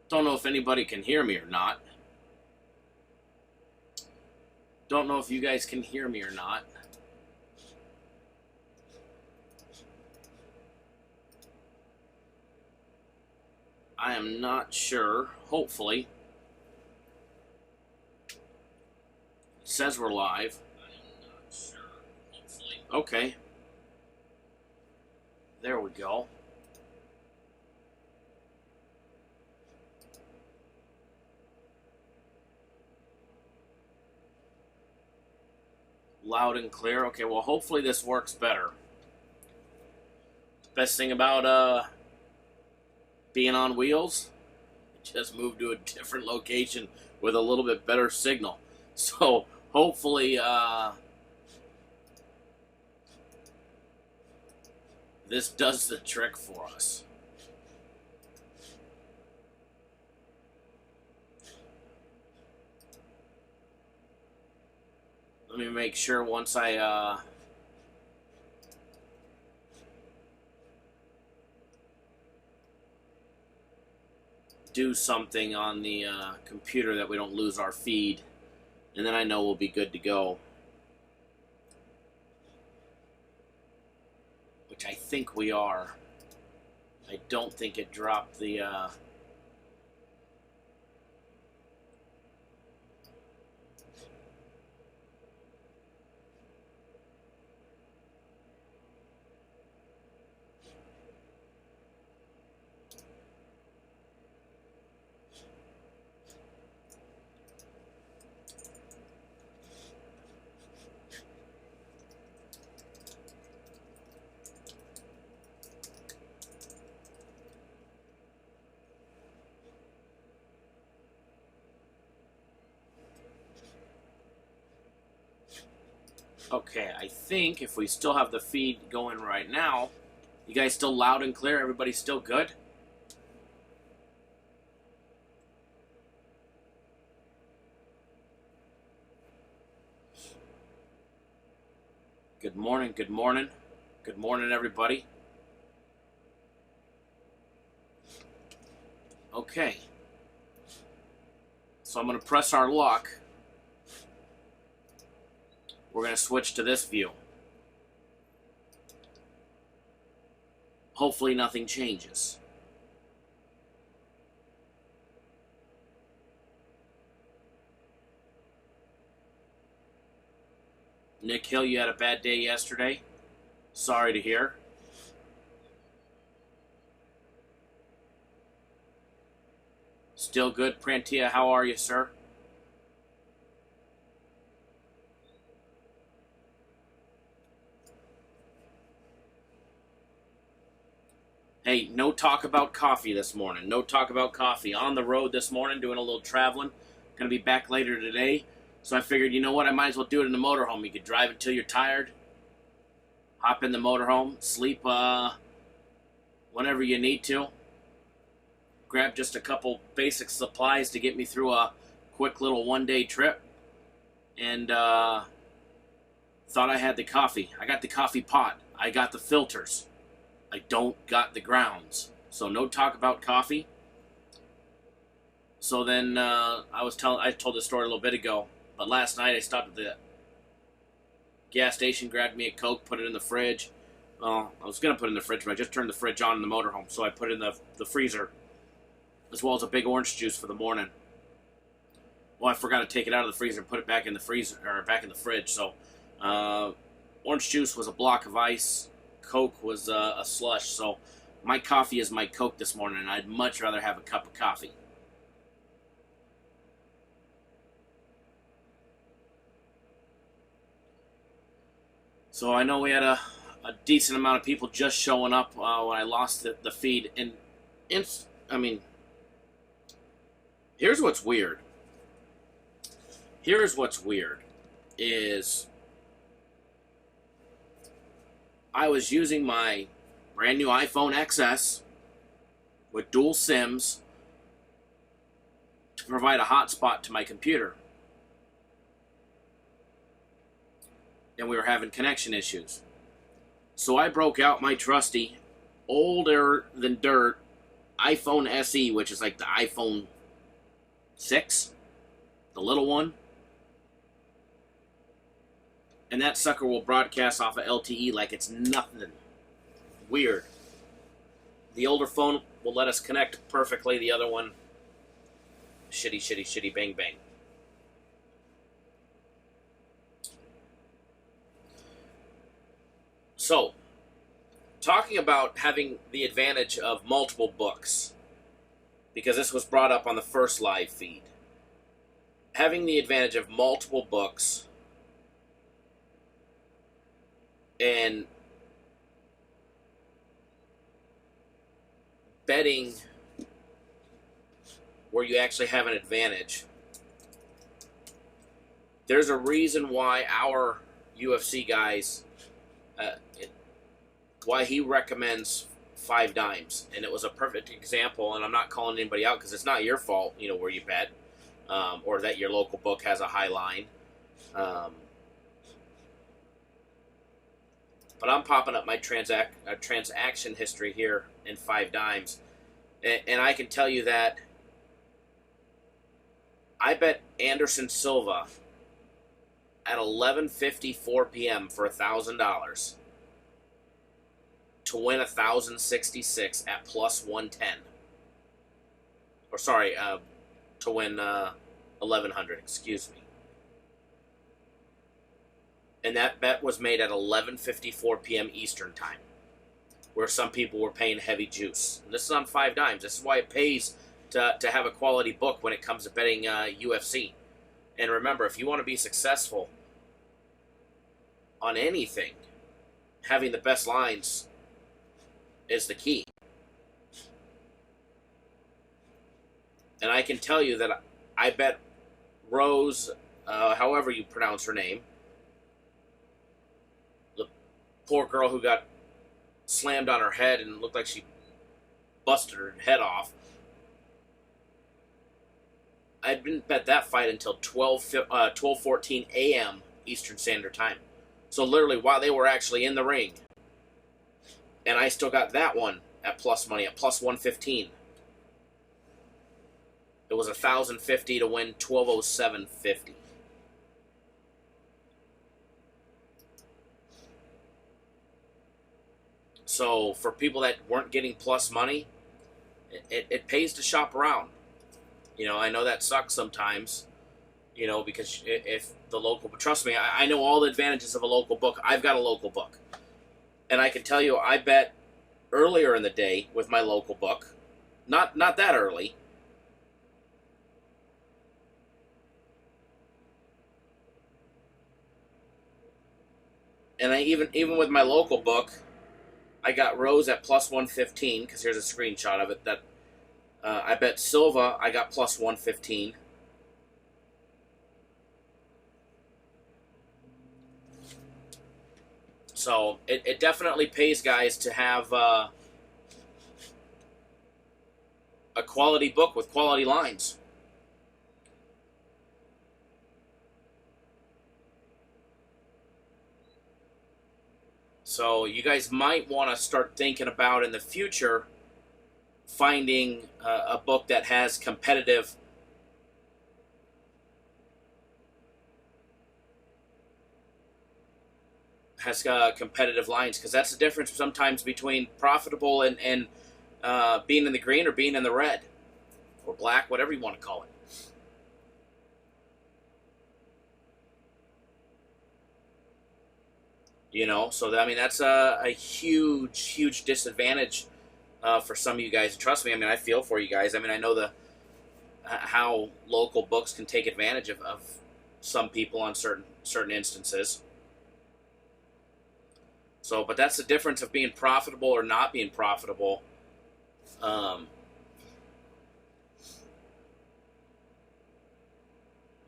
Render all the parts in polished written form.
Don't know if anybody can hear me or not. Don't know if you guys can hear me or not. I am not sure. Hopefully. It says we're live. I am not sure. Hopefully. Okay. There we go. Loud and clear. Okay, well, hopefully this works better. Best thing about being on wheels, just moved to a different location with a little bit better signal. So hopefully this does the trick for us. Let me make sure once I do something on the computer that we don't lose our feed, and then I know we'll be good to go. Which I think we are. I don't think it dropped the Okay, I think if we still have the feed going right now, you guys still loud and clear? Everybody's still good? Good morning, good morning. Good morning, everybody. Okay. So I'm going to press our luck. We're going to switch to this view. Hopefully nothing changes. Nick Hill, you had a bad day yesterday? Sorry to hear. Still good, Prantia. How are you, sir? Hey, no talk about coffee this morning. No talk about coffee. On the road this morning, doing a little traveling. Going to be back later today. So I figured, you know what? I might as well do it in the motorhome. You could drive until you're tired. Hop in the motorhome. Sleep whenever you need to. Grab just a couple basic supplies to get me through a quick little one-day trip. And thought I had the coffee. I got the coffee pot. I got the filters. I don't got the grounds. So no talk about coffee. So then I told this story a little bit ago, but last night I stopped at the gas station, grabbed me a Coke, put it in the fridge. Well, I was going to put it in the fridge, but I just turned the fridge on in the motorhome, so I put it in the freezer, as well as a big orange juice for the morning. Well, I forgot to take it out of the freezer and put it back in the freezer, or back in the fridge. So orange juice was a block of ice. Coke was a slush. So my coffee is my Coke this morning, and I'd much rather have a cup of coffee. So I know we had a decent amount of people just showing up when I lost the feed. And I mean, here's what's weird. Here's what's weird is I was using my brand new iPhone XS with dual SIMs to provide a hotspot to my computer. And we were having connection issues. So I broke out my trusty, older than dirt iPhone SE, which is like the iPhone 6, the little one. And that sucker will broadcast off of LTE like it's nothing. Weird. The older phone will let us connect perfectly. The other one, shitty, bang, bang. So, talking about having the advantage of multiple books, because this was brought up on the first live feed. Having the advantage of multiple books and betting where you actually have an advantage. There's a reason why our UFC guys, why he recommends 5 dimes, and it was a perfect example. And I'm not calling anybody out because it's not your fault, where you bet, or that your local book has a high line. But I'm popping up my transaction history here in 5 dimes, and I can tell you that I bet Anderson Silva at 11:54 p.m. for $1,000 to win 1,066 at plus 110. Or sorry, to win 1,100. Excuse me. And that bet was made at 11:54 p.m. Eastern Time, where some people were paying heavy juice. And this is on 5 dimes. This is why it pays to have a quality book when it comes to betting UFC. And remember, if you want to be successful on anything, having the best lines is the key. And I can tell you that I bet Rose, however you pronounce her name, the poor girl who got slammed on her head and looked like she busted her head off, I didn't bet that fight until 12:14 a.m. Eastern Standard Time. So literally while they were actually in the ring. And I still got that one at plus money, at plus 115. It was 1,050 to win 1207.50. So for people that weren't getting plus money, it pays to shop around. I know that sucks sometimes, because if the local, but trust me, I know all the advantages of a local book. I've got a local book. And I can tell you, I bet earlier in the day with my local book, not that early. And I even with my local book, I got Rose at plus 115, because here's a screenshot of it, that I bet Silva, I got plus 115. So it definitely pays, guys, to have a quality book with quality lines. So you guys might want to start thinking about in the future finding a book that has competitive lines, because that's the difference sometimes between profitable and being in the green or being in the red or black, whatever you want to call it. So that's a huge disadvantage for some of you guys. And trust me, I feel for you guys. I know how local books can take advantage of some people on certain instances. So, but that's the difference of being profitable or not being profitable.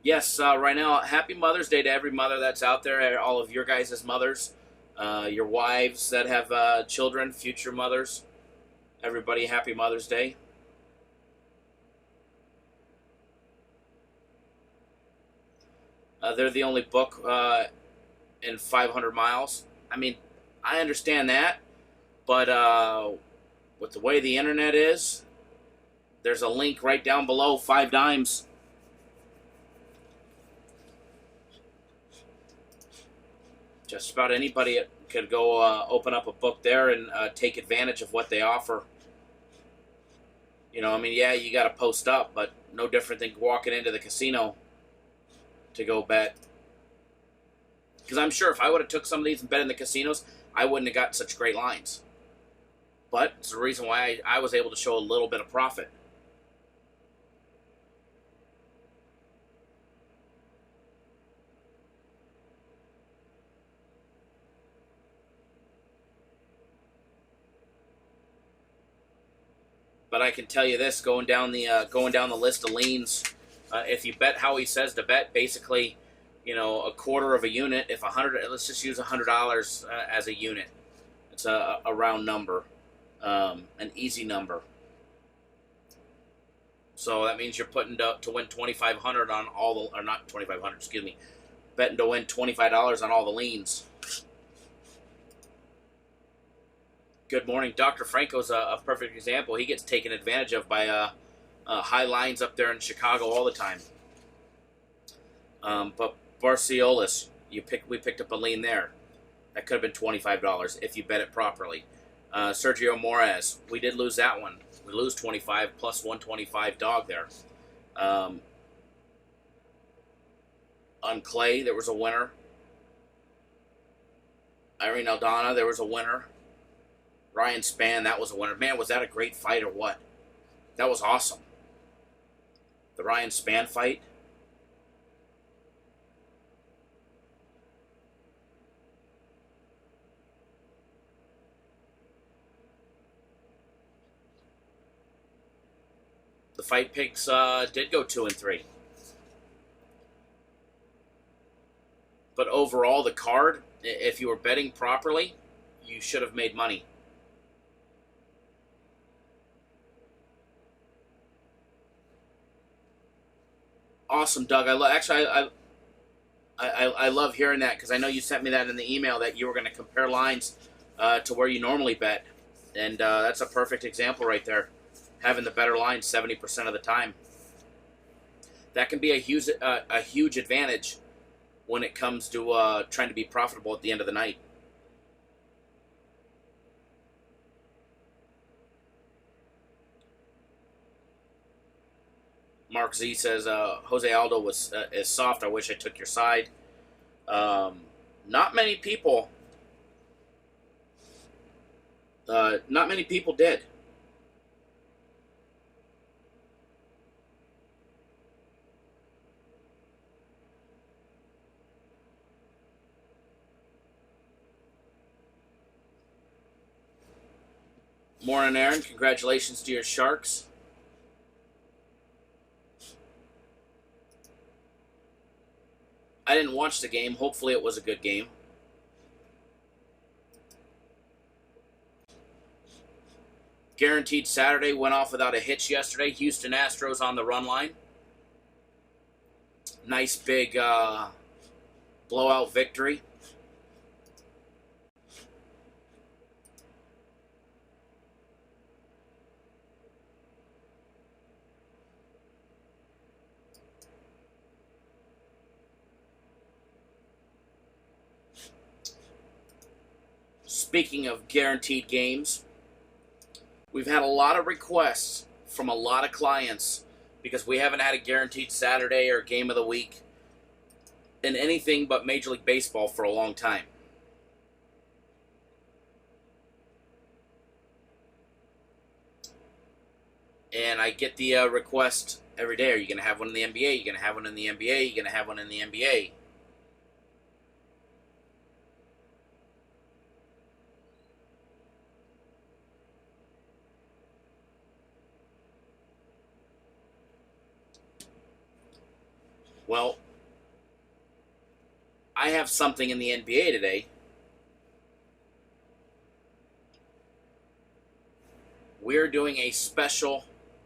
Yes, right now, happy Mother's Day to every mother that's out there, all of your guys' mothers, your wives that have children, future mothers. Everybody, happy Mother's Day. They're the only book in 500 miles. I understand that, but with the way the internet is, There's a link right down below, 5 dimes. Just about anybody could go open up a book there and take advantage of what they offer. You know, I mean, yeah, you got to post up, but no different than walking into the casino to go bet. Because I'm sure if I would have took some of these and bet in the casinos, I wouldn't have gotten such great lines. But it's the reason why I was able to show a little bit of profit. But I can tell you this: going down the list of leans, if you bet how he says to bet, basically, you know, a quarter of a unit. If let's just use $100 as a unit. It's a round number, an easy number. So that means you're putting to win $2,500 on all the, or not $2,500, excuse me, betting to win $25 on all the leans. Good morning. Dr. Franco's a perfect example. He gets taken advantage of by high lines up there in Chicago all the time. But Barciolis, we picked up a lean there. That could have been $25 if you bet it properly. Sergio Moraz, we did lose that one. We lose 25 plus 125 dog there. On Clay, there was a winner. Irene Aldana, there was a winner. Ryan Spann, that was a winner. Man, was that a great fight or what? That was awesome. The Ryan Spann fight. The fight picks did go 2 and 3. But overall, the card, if you were betting properly, you should have made money. Awesome, Doug. I love hearing that because I know you sent me that in the email that you were going to compare lines to where you normally bet, and that's a perfect example right there. Having the better line 70% of the time. That can be a huge advantage when it comes to trying to be profitable at the end of the night. Mark Z says Jose Aldo is soft. I wish I took your side. Not many people. Not many people did. Morning, Aaron. Congratulations to your Sharks. I didn't watch the game. Hopefully it was a good game. Guaranteed Saturday went off without a hitch yesterday. Houston Astros on the run line. Nice big blowout victory. Speaking of guaranteed games, we've had a lot of requests from a lot of clients because we haven't had a guaranteed Saturday or game of the week in anything but Major League Baseball for a long time. And I get the request every day. Are you going to have one in the NBA? Are you going to have one in the NBA? Are you going to have one in the NBA? Well, I have something in the NBA today. We're doing a special,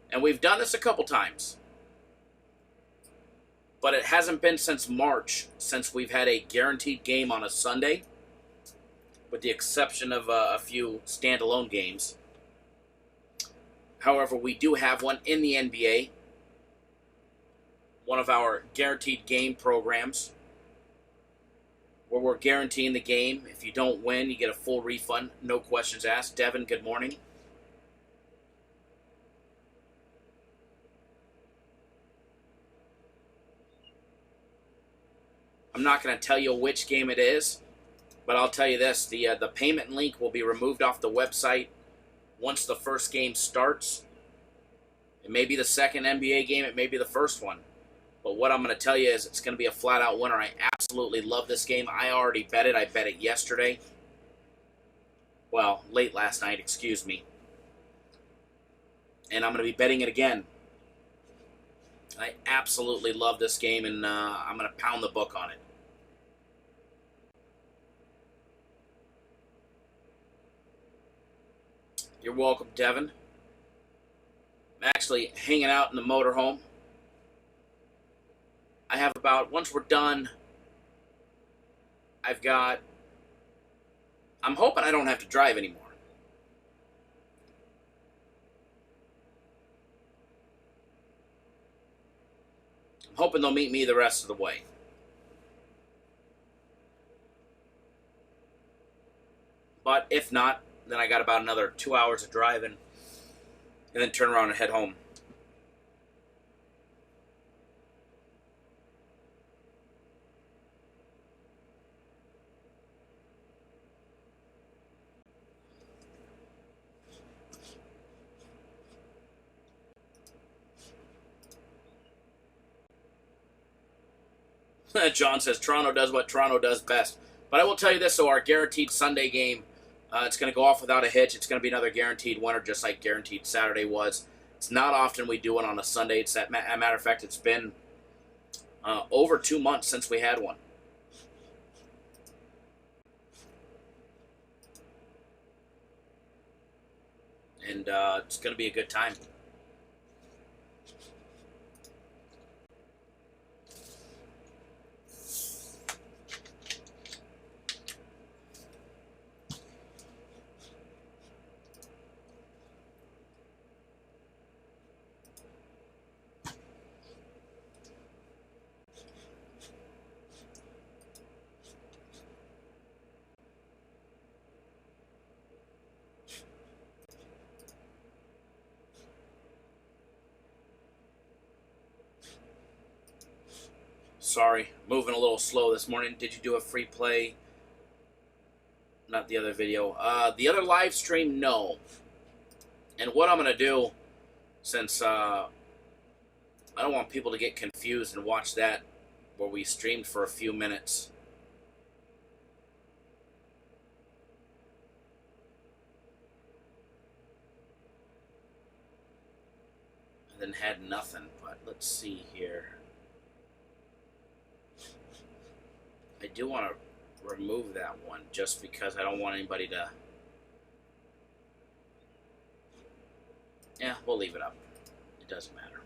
and we've done this a couple times, but it hasn't been since March since we've had a guaranteed game on a Sunday, with the exception of a few standalone games. However, we do have one in the NBA, one of our guaranteed game programs, where we're guaranteeing the game. If you don't win, you get a full refund, no questions asked. Devin, good morning. I'm not going to tell you which game it is, but I'll tell you this. The payment link will be removed off the website once the first game starts. It may be the second NBA game. It may be the first one. But what I'm going to tell you is it's going to be a flat-out winner. I absolutely love this game. I already bet it. I bet it yesterday. Well, late last night, excuse me. And I'm going to be betting it again. I absolutely love this game, and I'm going to pound the book on it. You're welcome, Devin. I'm actually hanging out in the motorhome. I have about, once we're done, I'm hoping I don't have to drive anymore. I'm hoping they'll meet me the rest of the way. But if not, then I got about another 2 hours of driving and then turn around and head home. John says Toronto does what Toronto does best. But I will tell you this, so our guaranteed Sunday game, it's going to go off without a hitch. It's going to be another guaranteed winner, just like guaranteed Saturday was. It's not often we do it on a Sunday. As a matter of fact, it's been over 2 months since we had one. And it's going to be a good time. Sorry, moving a little slow this morning. Did you do a free play? Not the other video. The other live stream, no. And what I'm going to do, since I don't want people to get confused and watch that where we streamed for a few minutes. And then had nothing, but let's see here. I do want to remove that one just because I don't want anybody to... Yeah, we'll leave it up. It doesn't matter.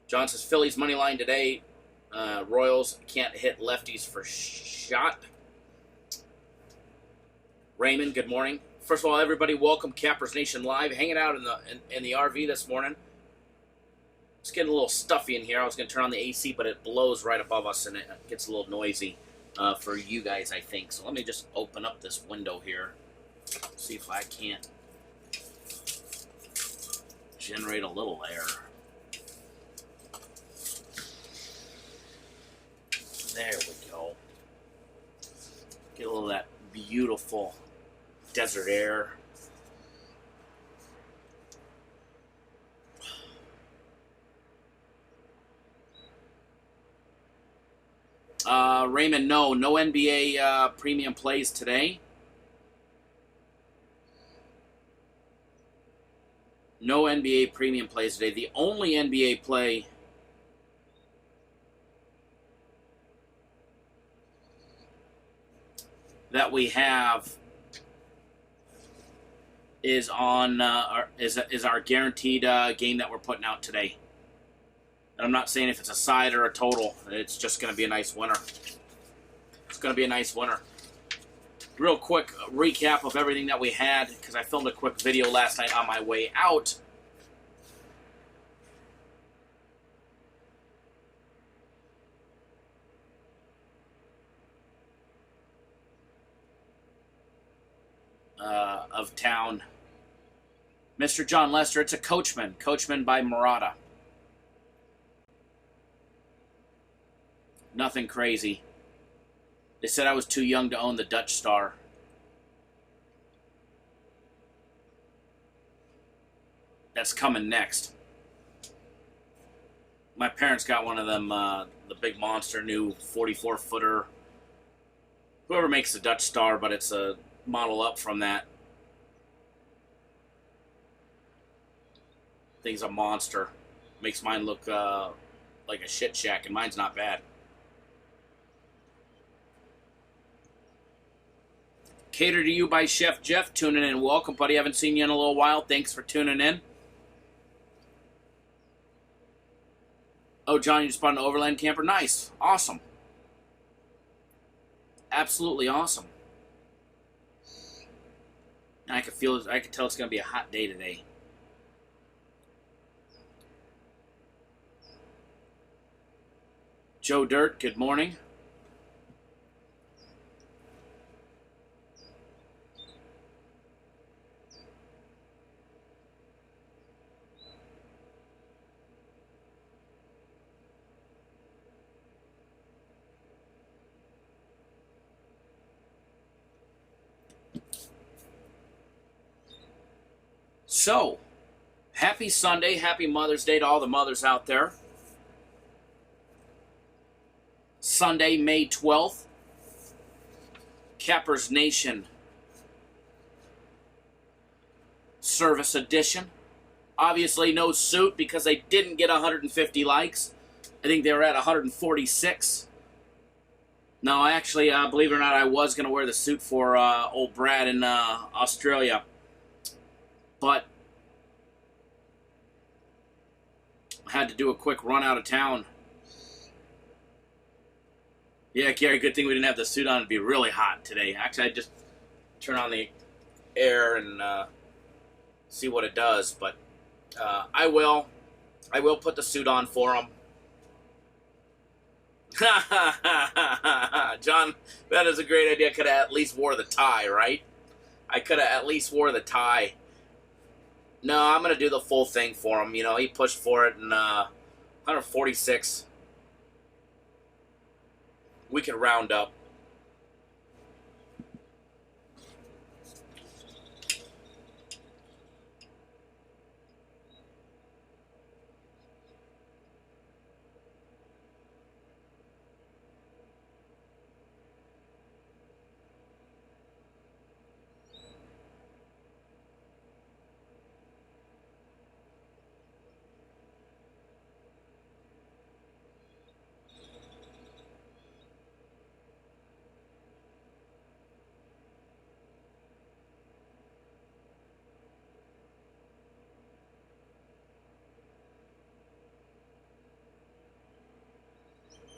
John says Phillies money line today. Royals can't hit lefties for shot. Raymond, good morning. First of all, everybody, welcome Cappers Nation Live. Hanging out in the RV this morning. It's getting a little stuffy in here. I was going to turn on the AC, but it blows right above us, and it gets a little noisy for you guys, I think. So let me just open up this window here. See if I can't generate a little air. There we go. Get a little of that beautiful desert air. Raymond, no NBA premium plays today. No NBA premium plays today. The only NBA play that we have is on is our guaranteed game that we're putting out today. And I'm not saying if it's a side or a total. It's just going to be a nice winner. It's going to be a nice winner. Real quick recap of everything that we had, because I filmed a quick video last night on my way out. Of town. Mr. John Lester, it's a Coachman. Coachman by Murata. Nothing crazy. They said I was too young to own the Dutch Star. That's coming next. My parents got one of them, the big monster new 44-footer. Whoever makes the Dutch Star, but it's a model up from that. Thing's a monster. Makes mine look like a shit shack, and mine's not bad. Catered to you by Chef Jeff, tuning in. Welcome, buddy. Haven't seen you in a little while. Thanks for tuning in. Oh, John, you just bought an Overland camper? Nice. Awesome. Absolutely awesome. I can tell it's going to be a hot day today. Joe Dirt, good morning. So, happy Sunday, happy Mother's Day to all the mothers out there. Sunday, May 12th, Cappers Nation Service Edition. Obviously no suit because they didn't get 150 likes. I think they were at 146. No, actually, believe it or not, I was going to wear the suit for old Brad in Australia. But I had to do a quick run out of town. Yeah, Gary, good thing we didn't have the suit on. It'd be really hot today. Actually, I'd just turn on the air and see what it does. But I will put the suit on for him. John, that is a great idea. Could have at least wore the tie, right? I could have at least wore the tie. No, I'm going to do the full thing for him. You know, he pushed for it in 146. We could round up.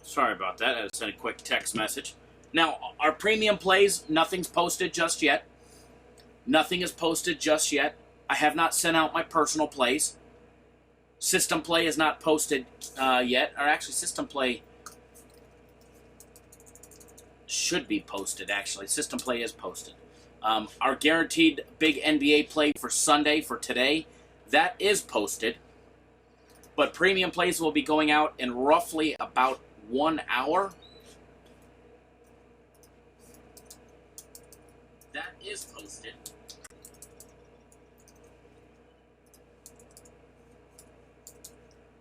Sorry about that. I sent a quick text message. Now, our premium plays, nothing's posted just yet. Nothing is posted just yet. I have not sent out my personal plays. System play is not posted yet. Or actually, system play should be posted, actually. System play is posted. Our guaranteed big NBA play for Sunday, for today, that is posted. But premium plays will be going out in roughly about 1 hour. That is posted.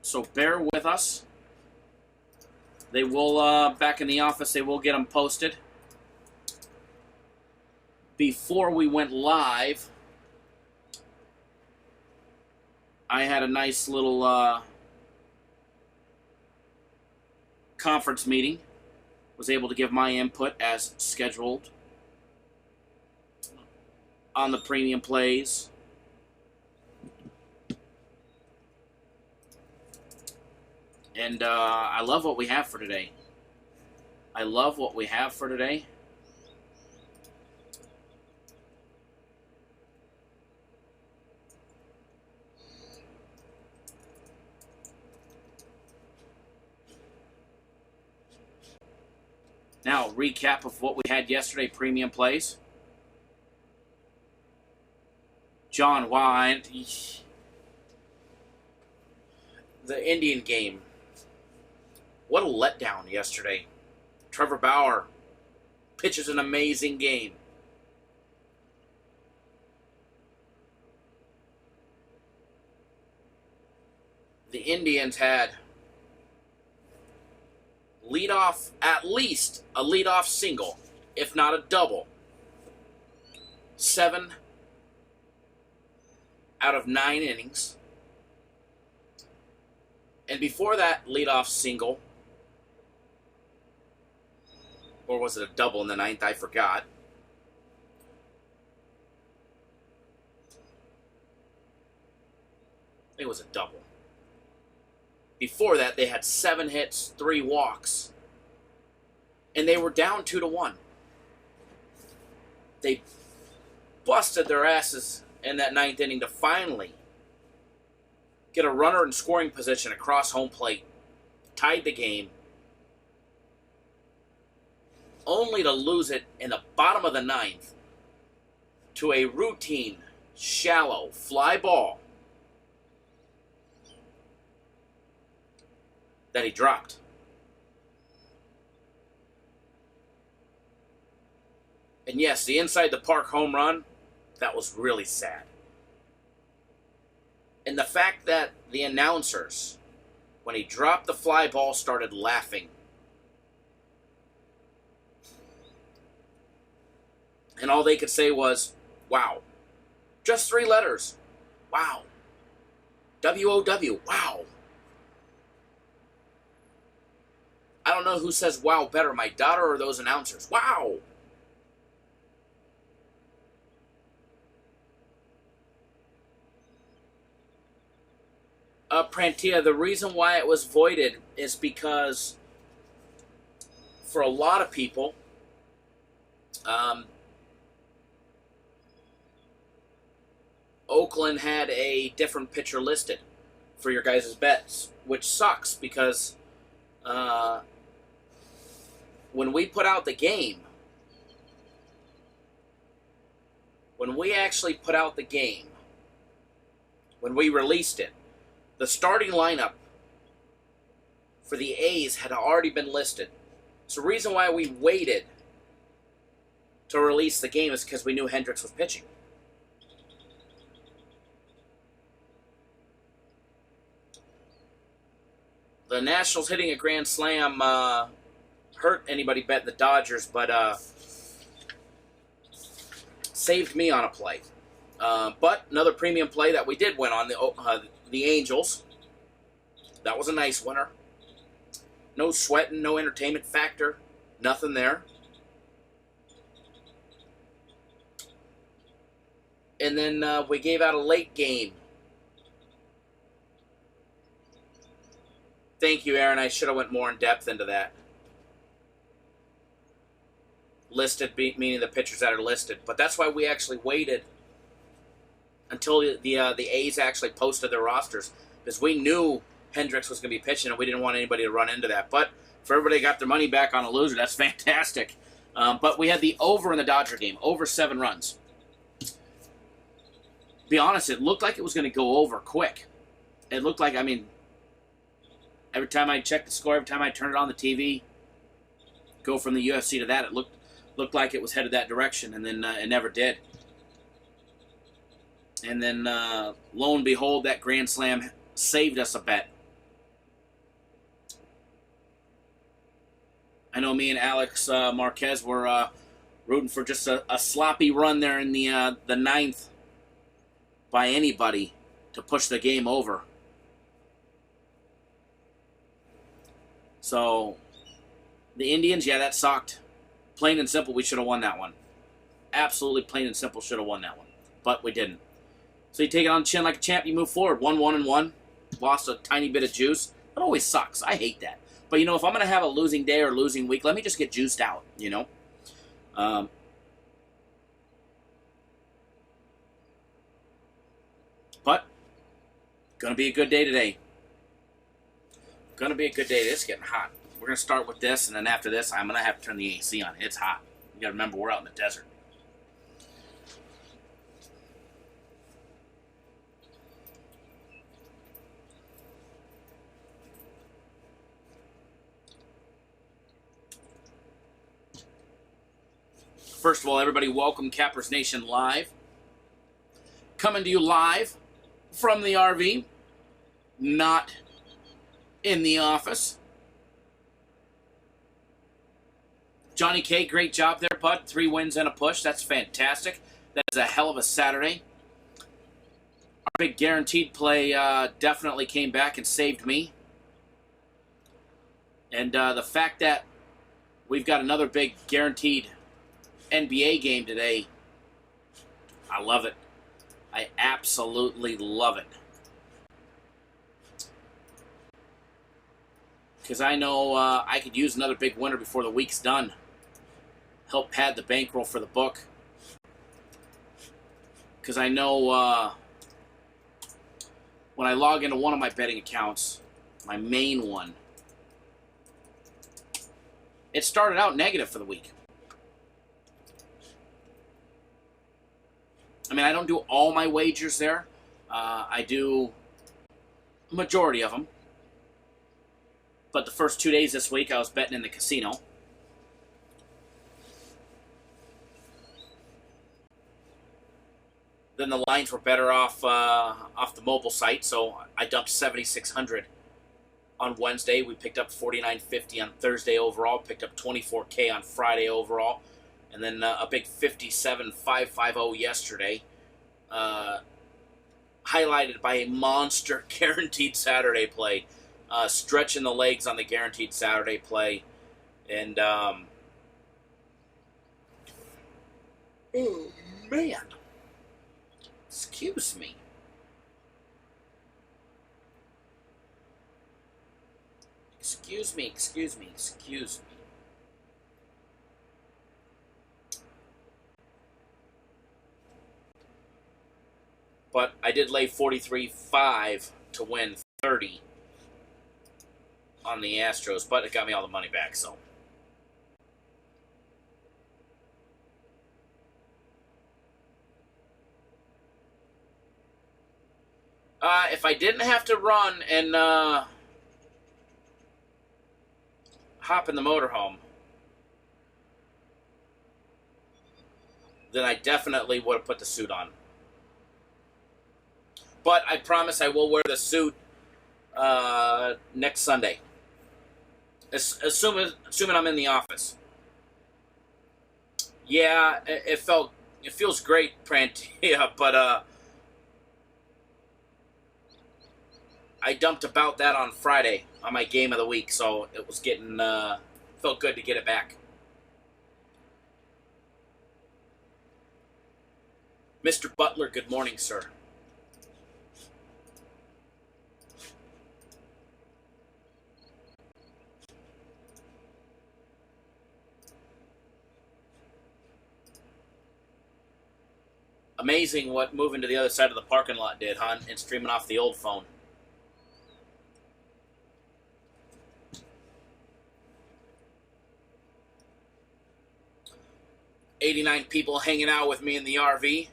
So bear with us. They will, back in the office, they will get them posted. Before we went live, I had a nice little conference meeting. Was able to give my input as scheduled on the premium plays. And I love what we have for today. I love what we have for today. Now, recap of what we had yesterday, premium plays. John, why? The Indian game. What a letdown yesterday. Trevor Bauer pitches an amazing game. The Indians had at least a leadoff single, if not a double. 7 out of 9 innings. And before that leadoff single, or was it a double in the 9th? I forgot. It was a double. Before that, they had 7 hits, 3 walks, and they were down 2-1. They busted their asses in that 9th inning to finally get a runner in scoring position across home plate, tied the game, only to lose it in the bottom of the 9th to a routine, shallow fly ball that he dropped. And yes, the inside the park home run, that was really sad. And the fact that the announcers, when he dropped the fly ball, started laughing. And all they could say was, wow. Just 3 letters. Wow. W-O-W. Wow. I don't know who says wow better, my daughter or those announcers. Wow! Prantia, the reason why it was voided is because for a lot of people, Oakland had a different pitcher listed for your guys' bets, which sucks because when we put out the game, when we actually put out the game, when we released it, the starting lineup for the A's had already been listed. So the reason why we waited to release the game is because we knew Hendricks was pitching. The Nationals hitting a grand slam hurt anybody betting the Dodgers, but saved me on a play. But another premium play that we did win on, the Angels. That was a nice winner. No sweating, no entertainment factor, nothing there. And then we gave out a late game. Thank you, Aaron. I should have went more in depth into that. Listed, meaning the pitchers that are listed. But that's why we actually waited until the A's actually posted their rosters, because we knew Hendricks was going to be pitching, and we didn't want anybody to run into that. But for everybody got their money back on a loser, that's fantastic. But we had the over in the Dodger game, over 7 runs. To be honest, it looked like it was going to go over quick. It looked like, every time I checked the score, every time I turned it on the TV, go from the UFC to that, it looked like it was headed that direction, and then it never did. And then, lo and behold, that grand slam saved us a bet. I know me and Alex Marquez were rooting for just a sloppy run there in the 9th by anybody to push the game over. So, the Indians, yeah, that sucked. Plain and simple, we should have won that one. Absolutely plain and simple should have won that one. But we didn't. So you take it on the chin like a champ, you move forward. 1-1-1. Lost a tiny bit of juice. That always sucks. I hate that. But, if I'm going to have a losing day or losing week, let me just get juiced out, But, going to be a good day today. Going to be a good day. It's getting hot. we're going to start with this, and then after this, I'm going to have to turn the AC on. It's hot. You got to remember, we're out in the desert. First of all, everybody, welcome Cappers Nation Live. Coming to you live from the RV, not in the office. Johnny K, great job there, bud. 3 wins and a push. That's fantastic. That is a hell of a Saturday. Our big guaranteed play definitely came back and saved me. And the fact that we've got another big guaranteed NBA game today, I love it. I absolutely love it. Because I know I could use another big winner before the week's done. Help pad the bankroll for the book. Because I know when I log into one of my betting accounts, my main one, it started out negative for the week. I mean, I don't do all my wagers there. I do a majority of them. But the first 2 days this week, I was betting in the casino. Then the lines were better off the mobile site, so I dumped 7,600 on Wednesday. We picked up 4,950 on Thursday overall. Picked up 24K on Friday overall. And then a big 57,550 yesterday, highlighted by a monster guaranteed Saturday play, stretching the legs on the guaranteed Saturday play, and oh man, excuse me. Excuse me. But I did lay 43.5 to win 30 on the Astros, but it got me all the money back, so. If I didn't have to run and hop in the motorhome, then I definitely would have put the suit on. But I promise I will wear the suit next Sunday. Assuming I'm in the office. Yeah, it feels great, Prantia, but I dumped about that on Friday on my game of the week, so it was getting felt good to get it back. Mr. Butler, good morning, sir. Amazing what moving to the other side of the parking lot did, huh? And streaming off the old phone. $89 people hanging out with me in the RV.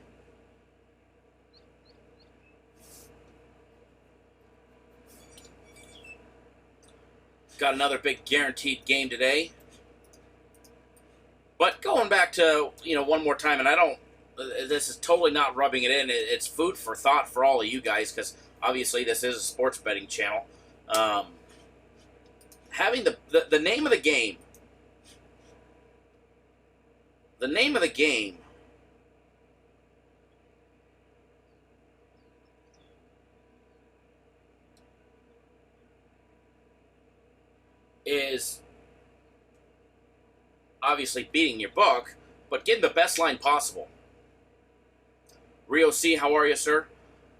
Got another big guaranteed game today. But going back to, one more time, and this is totally not rubbing it in. It's food for thought for all of you guys, because obviously this is a sports betting channel. Having the name of the game. The name of the game is obviously beating your book, but getting the best line possible. Rio C, how are you, sir?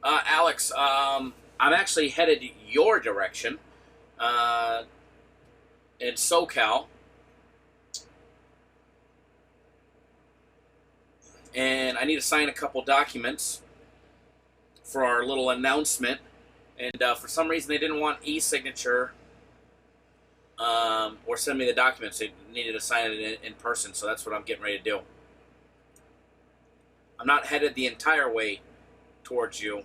Alex, I'm actually headed your direction in SoCal. And I need to sign a couple documents for our little announcement. And for some reason, they didn't want e-signature or send me the documents. They needed to sign it in person, so that's what I'm getting ready to do. I'm not headed the entire way towards you.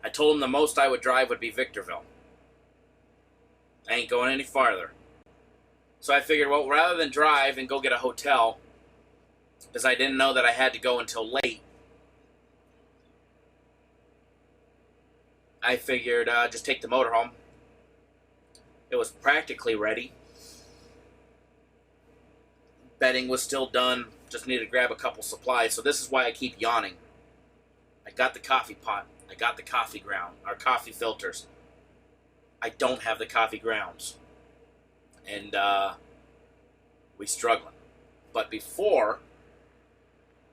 I told them the most I would drive would be Victorville. I ain't going any farther. So I figured, well, rather than drive and go get a hotel, because I didn't know that I had to go until late, I figured just take the motorhome. It was practically ready. Bedding was still done. Just needed to grab a couple supplies. So this is why I keep yawning. I got the coffee pot. I got the coffee ground. Our coffee filters. I don't have the coffee grounds. And we struggling. But before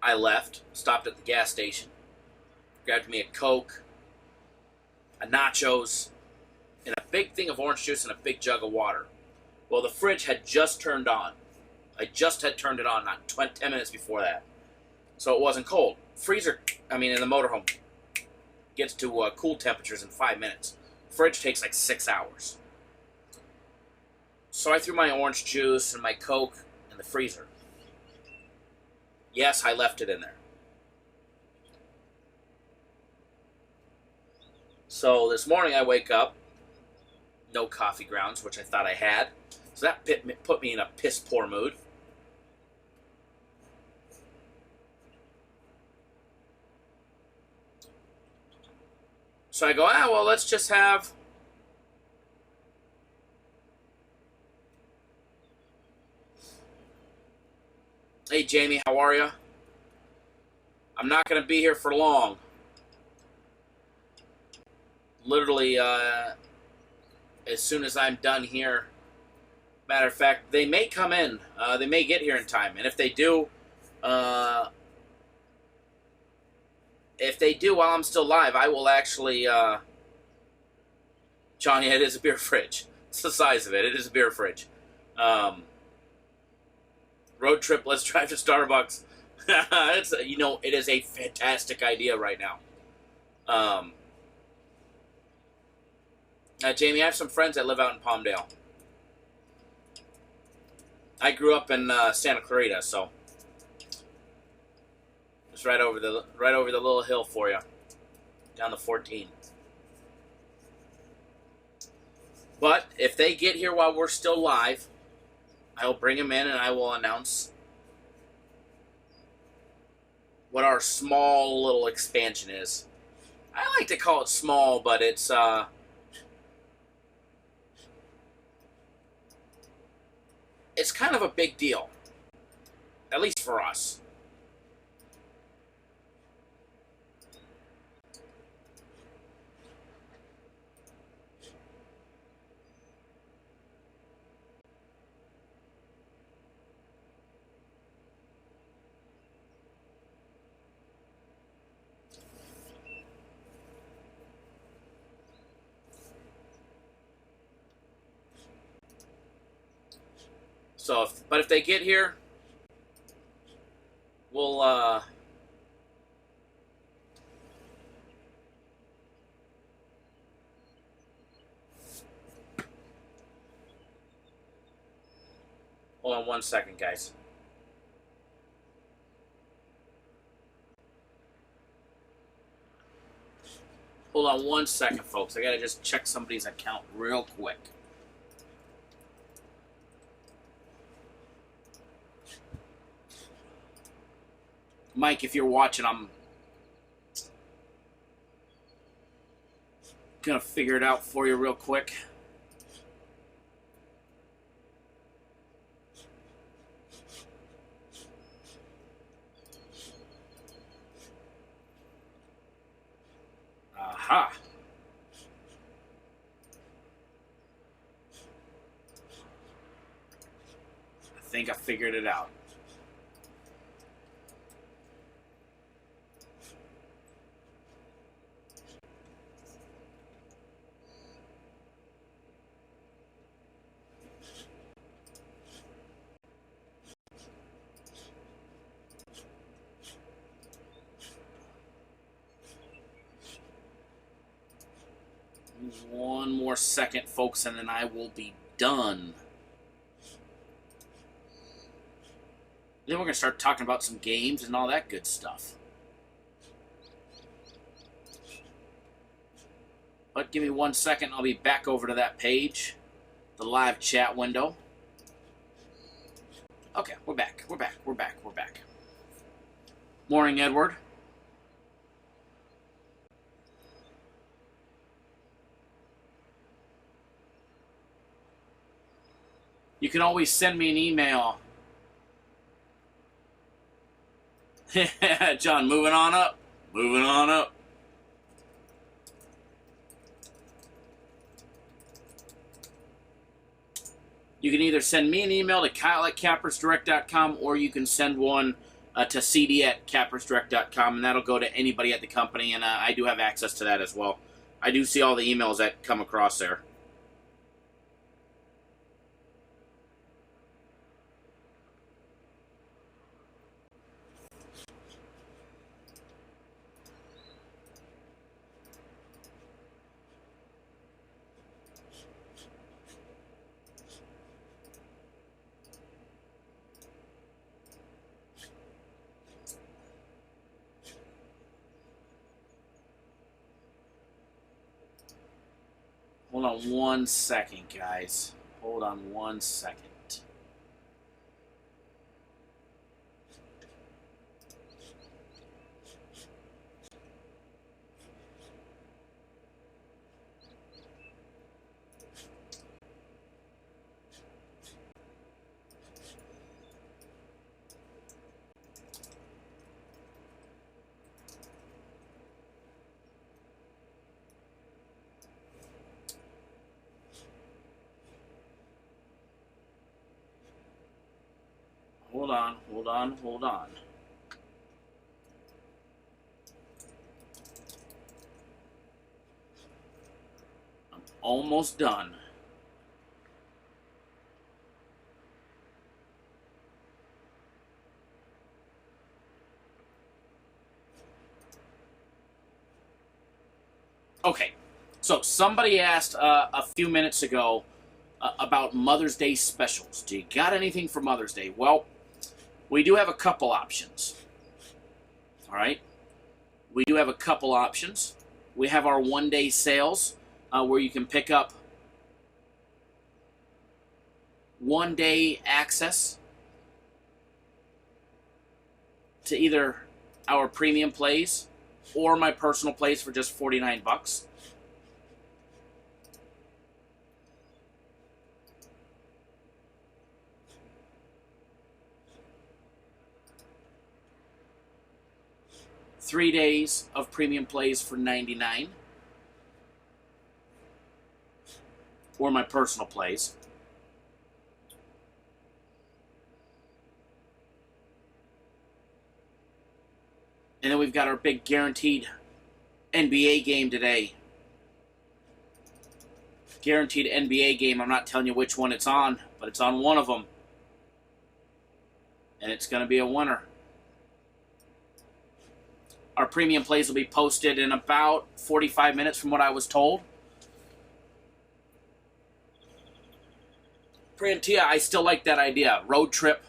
I left, stopped at the gas station, grabbed me a Coke, a nachos, and a big thing of orange juice and a big jug of water. Well, the fridge had just turned on. I just had turned it on, not 10 minutes before that. So it wasn't cold. Freezer, in the motorhome, gets to cool temperatures in 5 minutes. Fridge takes like 6 hours. So I threw my orange juice and my Coke in the freezer. Yes, I left it in there. So this morning I wake up, no coffee grounds, which I thought I had. So that put me in a piss-poor mood. So I go, well, let's just have Hey, Jamie, how are you? I'm not going to be here for long. Literally, as soon as I'm done here. Matter of fact, they may come in. They may get here in time. And if they do, while I'm still live, I will actually, Johnny, it is a beer fridge. It's the size of it. It is a beer fridge. Road trip, let's drive to Starbucks. It is a fantastic idea right now. Jamie, I have some friends that live out in Palmdale. I grew up in Santa Clarita, so it's right over the little hill for you, down the 14. But if they get here while we're still live, I will bring them in and I will announce what our small little expansion is. I like to call it small, but it's kind of a big deal, at least for us. So, if they get here, we'll hold on one second, guys. Hold on one second, folks. I gotta just check somebody's account real quick. Mike, if you're watching, I'm gonna figure it out for you real quick. Aha. I think I figured it out. One more second, folks, and then I will be done. Then we're going to start talking about some games and all that good stuff. But give me 1 second, I'll be back over to that page, the live chat window. Okay, we're back. Morning, Edward. You can always send me an email. John, moving on up. You can either send me an email to kyle@cappersdirect.com or you can send one to cd@cappersdirect.com, and that'll go to anybody at the company, and I do have access to that as well. I do see all the emails that come across there. Hold on 1 second, guys. Hold on 1 second. Hold on. I'm almost done. Okay, so somebody asked a few minutes ago about Mother's Day specials. Do you got anything for Mother's Day? Well, we do have a couple options. All right? We do have a couple options. We have our one-day sales where you can pick up one-day access to either our premium plays or my personal plays for just $49. Three days of premium plays for $99, or my personal plays. And then we've got our big guaranteed NBA game today. Guaranteed NBA game. I'm not telling you which one it's on, but it's on one of them. And it's going to be a winner. Our premium plays will be posted in about 45 minutes from what I was told. Prantia, I still like that idea. Road trip.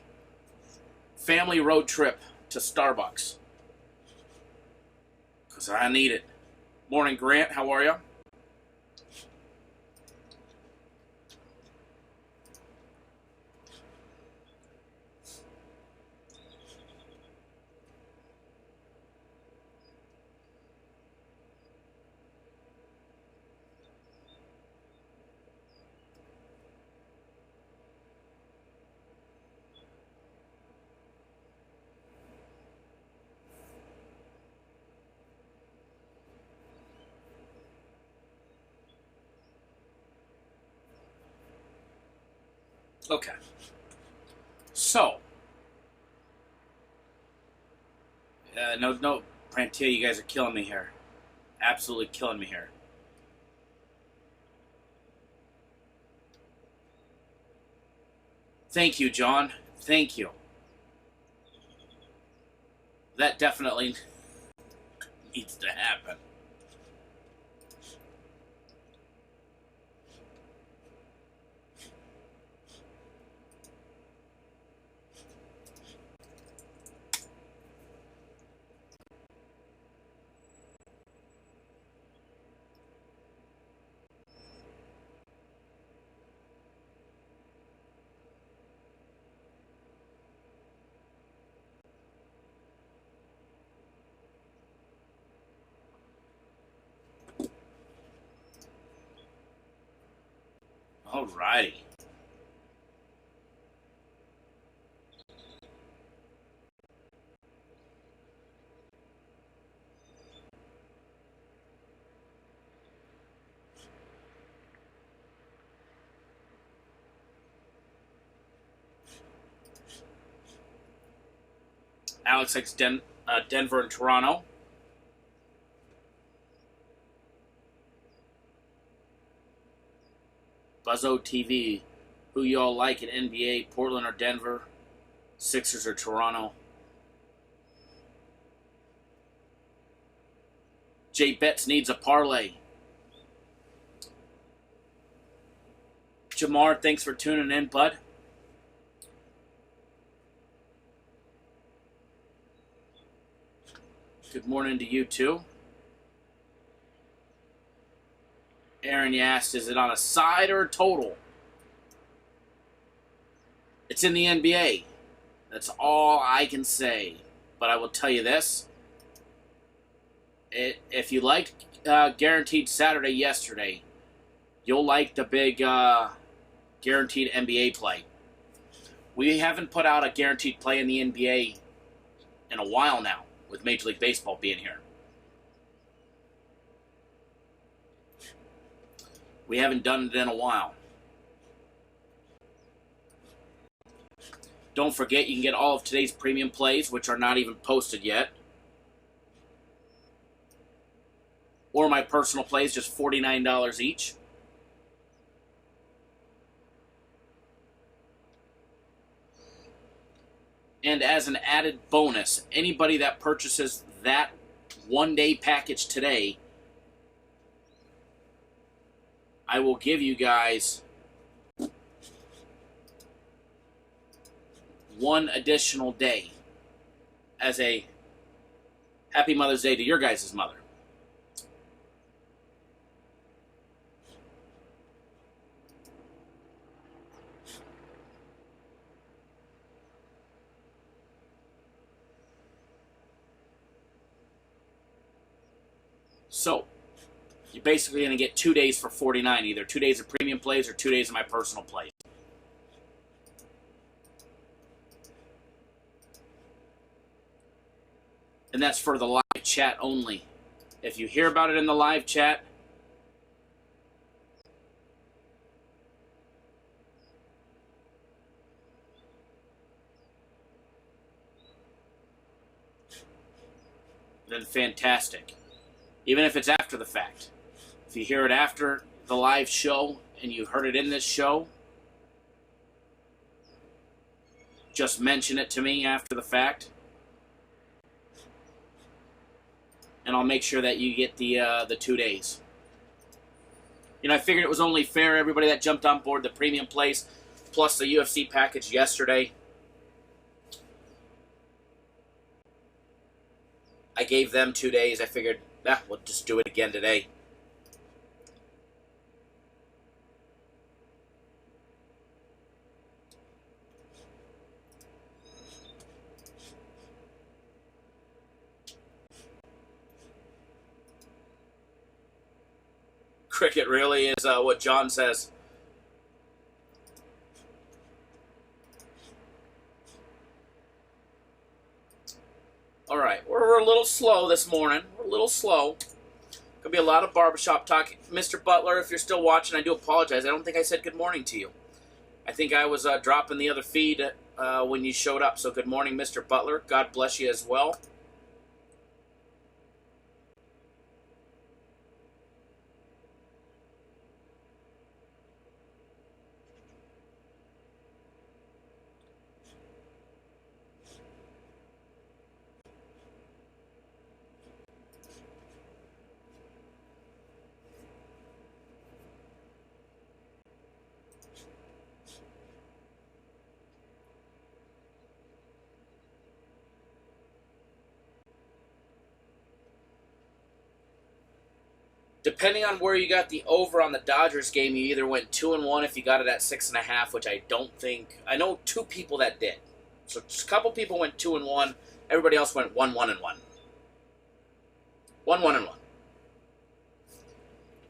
Family road trip to Starbucks. Because I need it. Morning, Grant. How are you? Okay. So. No, Prantia, you guys are killing me here. Absolutely killing me here. Thank you, John. Thank you. That definitely needs to happen. Alrighty. Alex likes Denver and Toronto. Buzzo TV, who y'all like in NBA, Portland or Denver, Sixers or Toronto? Jay Betts needs a parlay. Jamar, thanks for tuning in, bud. Good morning to you, too. Aaron, you asked, is it on a side or a total? It's in the NBA. That's all I can say. But I will tell you this. If you liked Guaranteed Saturday yesterday, you'll like the big Guaranteed NBA play. We haven't put out a Guaranteed play in the NBA in a while now, with Major League Baseball being here. We haven't done it in a while. Don't forget, you can get all of today's premium plays, which are not even posted yet. Or my personal plays, just $49 each. And as an added bonus, anybody that purchases that one-day package today, I will give you guys one additional day as a Happy Mother's Day to your guys' mother. So, you're basically going to get 2 days for $49, either 2 days of premium plays or 2 days of my personal plays. And that's for the live chat only. If you hear about it in the live chat, then fantastic. Even if it's after the fact. If you hear it after the live show and you heard it in this show, just mention it to me after the fact. And I'll make sure that you get the 2 days. You know, I figured it was only fair, everybody that jumped on board the premium plays, plus the UFC package yesterday. I gave them 2 days. I figured, we'll just do it again today. Cricket really is what John says. All right, we're a little slow this morning. We're a little slow. Gonna be a lot of barbershop talk. Mr. Butler, if you're still watching, I do apologize. I don't think I said good morning to you. I think I was dropping the other feed when you showed up. So good morning, Mr. Butler. God bless you as well. Depending on where you got the over on the Dodgers game, you either went 2-1 if you got it at 6.5, which I don't think. I know 2 people that did. So a couple people went 2-1. Everybody else went 1-1-1. 1-1-1.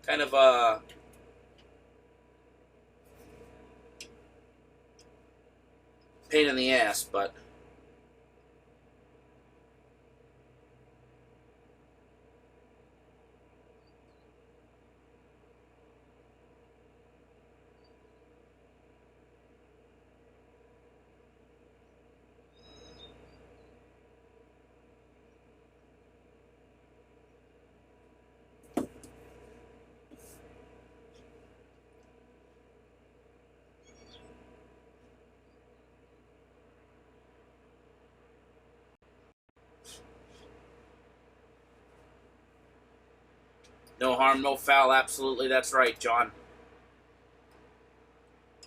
Kind of pain in the ass, but no harm, no foul. Absolutely, that's right, John.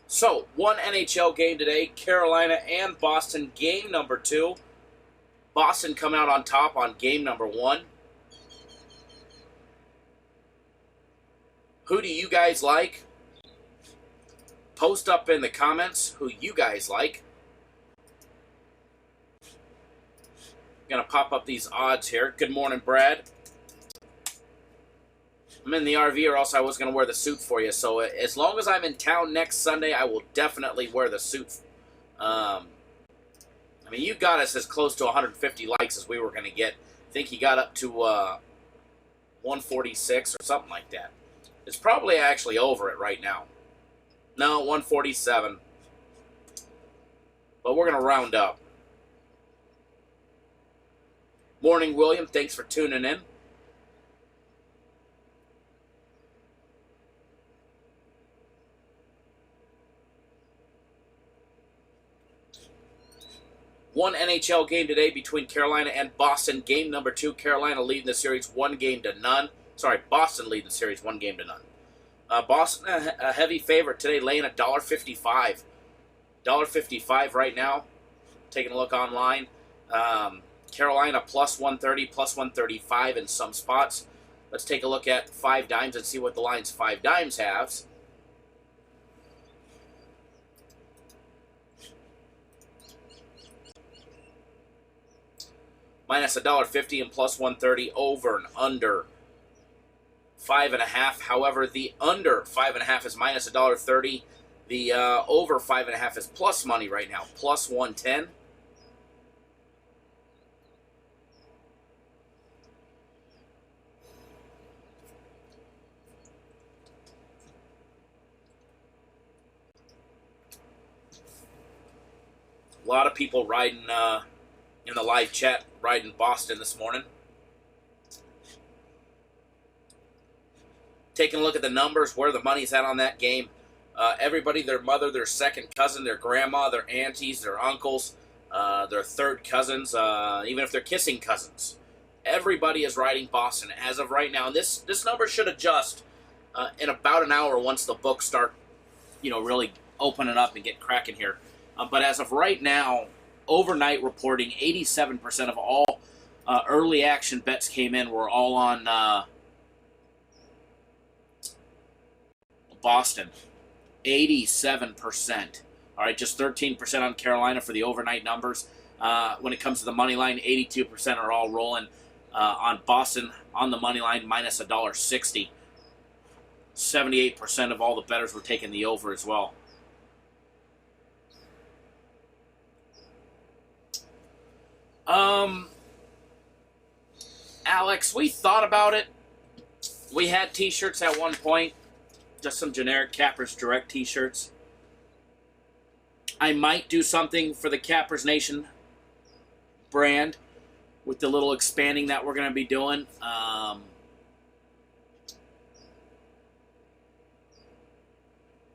So, one NHL game today, Carolina and Boston, game number 2. Boston coming out on top on game number 1. Who do you guys like? Post up in the comments who you guys like. Gonna pop up these odds here. Good morning, Brad. I'm in the RV, or else I was going to wear the suit for you. So as long as I'm in town next Sunday, I will definitely wear the suit. I mean, you got us as close to 150 likes as we were going to get. I think he got up to 146 or something like that. It's probably actually over it right now. No, 147. But we're going to round up. Morning, William. Thanks for tuning in. One NHL game today between Carolina and Boston. Game number 2, Carolina leading the series 1-0. Sorry, Boston leading the series 1-0. Boston, a heavy favorite today, laying $1.55. $1.55 right now. Taking a look online. Carolina plus 130, plus 135 in some spots. Let's take a look at 5 dimes and see what the line's 5 dimes has. Minus $1.50 and plus 130, over and under 5.5. However, the under 5.5 is minus $1.30. The over 5.5 is plus money right now, plus 110. A lot of people riding in the live chat, riding Boston this morning. Taking a look at the numbers, where the money's at on that game. Everybody, their mother, their second cousin, their grandma, their aunties, their uncles, their third cousins, even if they're kissing cousins. Everybody is riding Boston as of right now. And this number should adjust in about an hour once the books start, really opening up and get cracking here. But as of right now, overnight reporting, 87% of all early action bets came in were all on Boston. 87%. All right, just 13% on Carolina for the overnight numbers. When it comes to the money line, 82% are all rolling on Boston on the money line, minus $1.60. 78% of all the bettors were taking the over as well. Alex, we thought about it. We had t-shirts at one point, just some generic Cappers Direct t-shirts. I might do something for the Cappers Nation brand with the little expanding that we're going to be doing.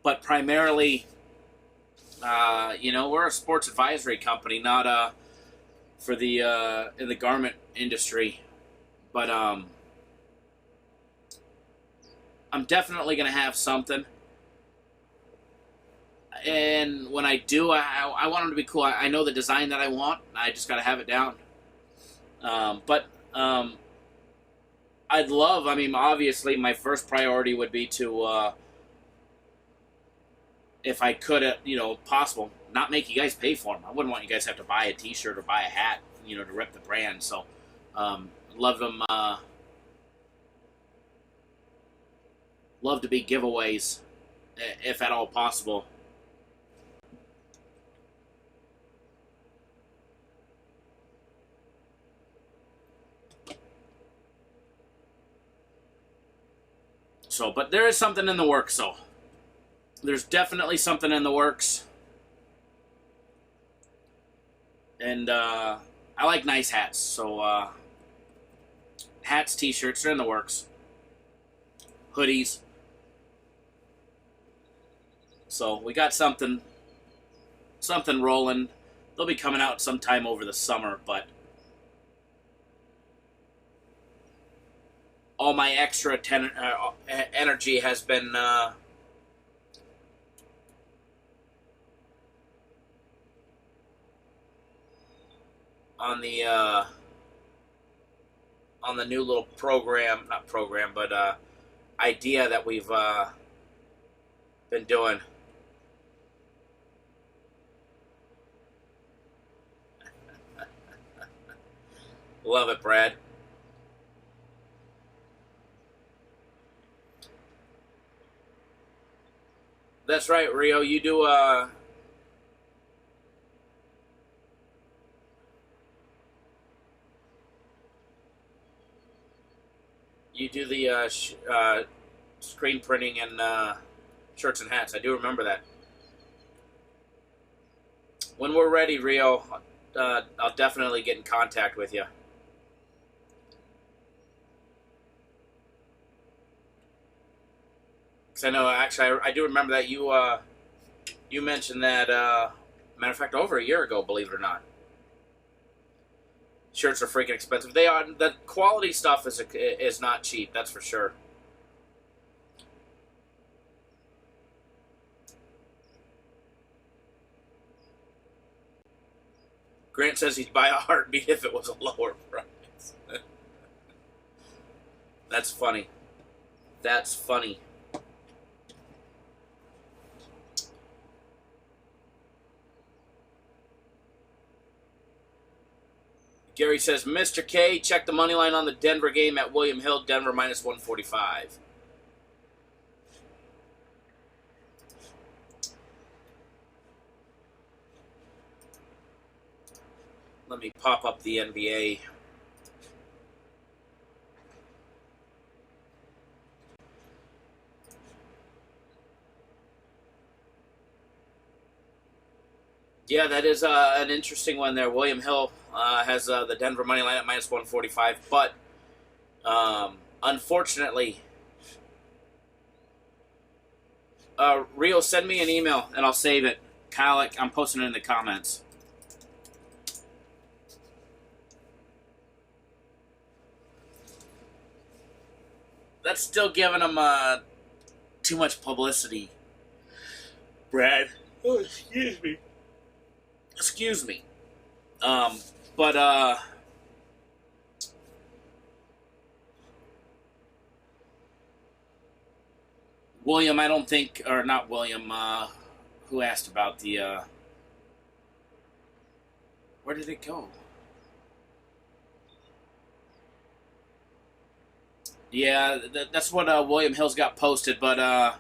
But primarily, we're a sports advisory company, not for the in the garment industry. But I'm definitely going to have something. And when I do, I want them to be cool. I know the design that I want. I just got to have it down. But I'd love, obviously my first priority would be to, if I could, possible, not make you guys pay for them. I wouldn't want you guys to have to buy a t-shirt or buy a hat, to rep the brand. So, love them, love to be giveaways, if at all possible. So, but there is something in the works, so there's definitely something in the works. And I like nice hats, so hats, t-shirts, they're in the works. Hoodies. So we got something rolling. They'll be coming out sometime over the summer, but all my extra energy has been on the new little idea that we've been doing. Love it, Brad. That's right, Rio. You do the screen printing and shirts and hats. I do remember that. When we're ready, Rio, I'll definitely get in contact with you. Because I know, actually, I do remember that you mentioned that, matter of fact, over a year ago, believe it or not. Shirts are freaking expensive. They are. The quality stuff is not cheap, that's for sure. Grant says he'd buy a heartbeat if it was a lower price. That's funny. That's funny. Gary says, Mr. K, check the money line on the Denver game at William Hill, Denver minus 145. Let me pop up the NBA. Yeah, that is an interesting one there. William Hill has the Denver money line at minus 145, but unfortunately, Rio, send me an email and I'll save it. Kyle, I'm posting it in the comments. That's still giving them too much publicity, Brad. Oh, excuse me. Excuse me. But William, I don't think, or not William, who asked about the, where did it go? Yeah, that's what William Hill's got posted, but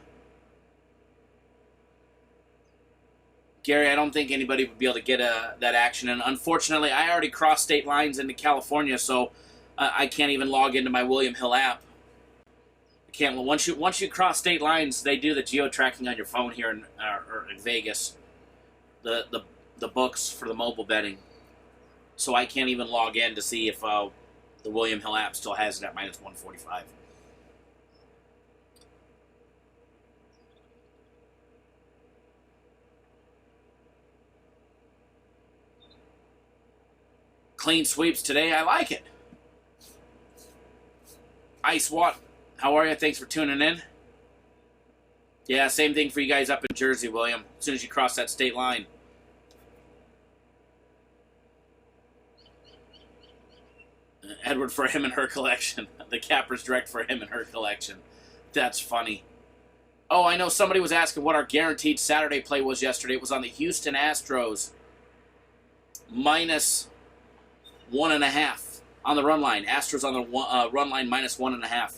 Gary, I don't think anybody would be able to get that action. And unfortunately, I already crossed state lines into California, so I can't even log into my William Hill app. I can't. Well, once you cross state lines, they do the geo-tracking on your phone here in Vegas, the books for the mobile betting. So I can't even log in to see if the William Hill app still has it at minus 145. Clean sweeps today. I like it. Ice Watt, how are you? Thanks for tuning in. Yeah, same thing for you guys up in Jersey, William. As soon as you cross that state line. Edward for him and her collection. The Cappers direct for him and her collection. That's funny. Oh, I know somebody was asking what our guaranteed Saturday play was yesterday. It was on the Houston Astros. Minus 1.5 on the run line. Astros on the run line minus 1.5.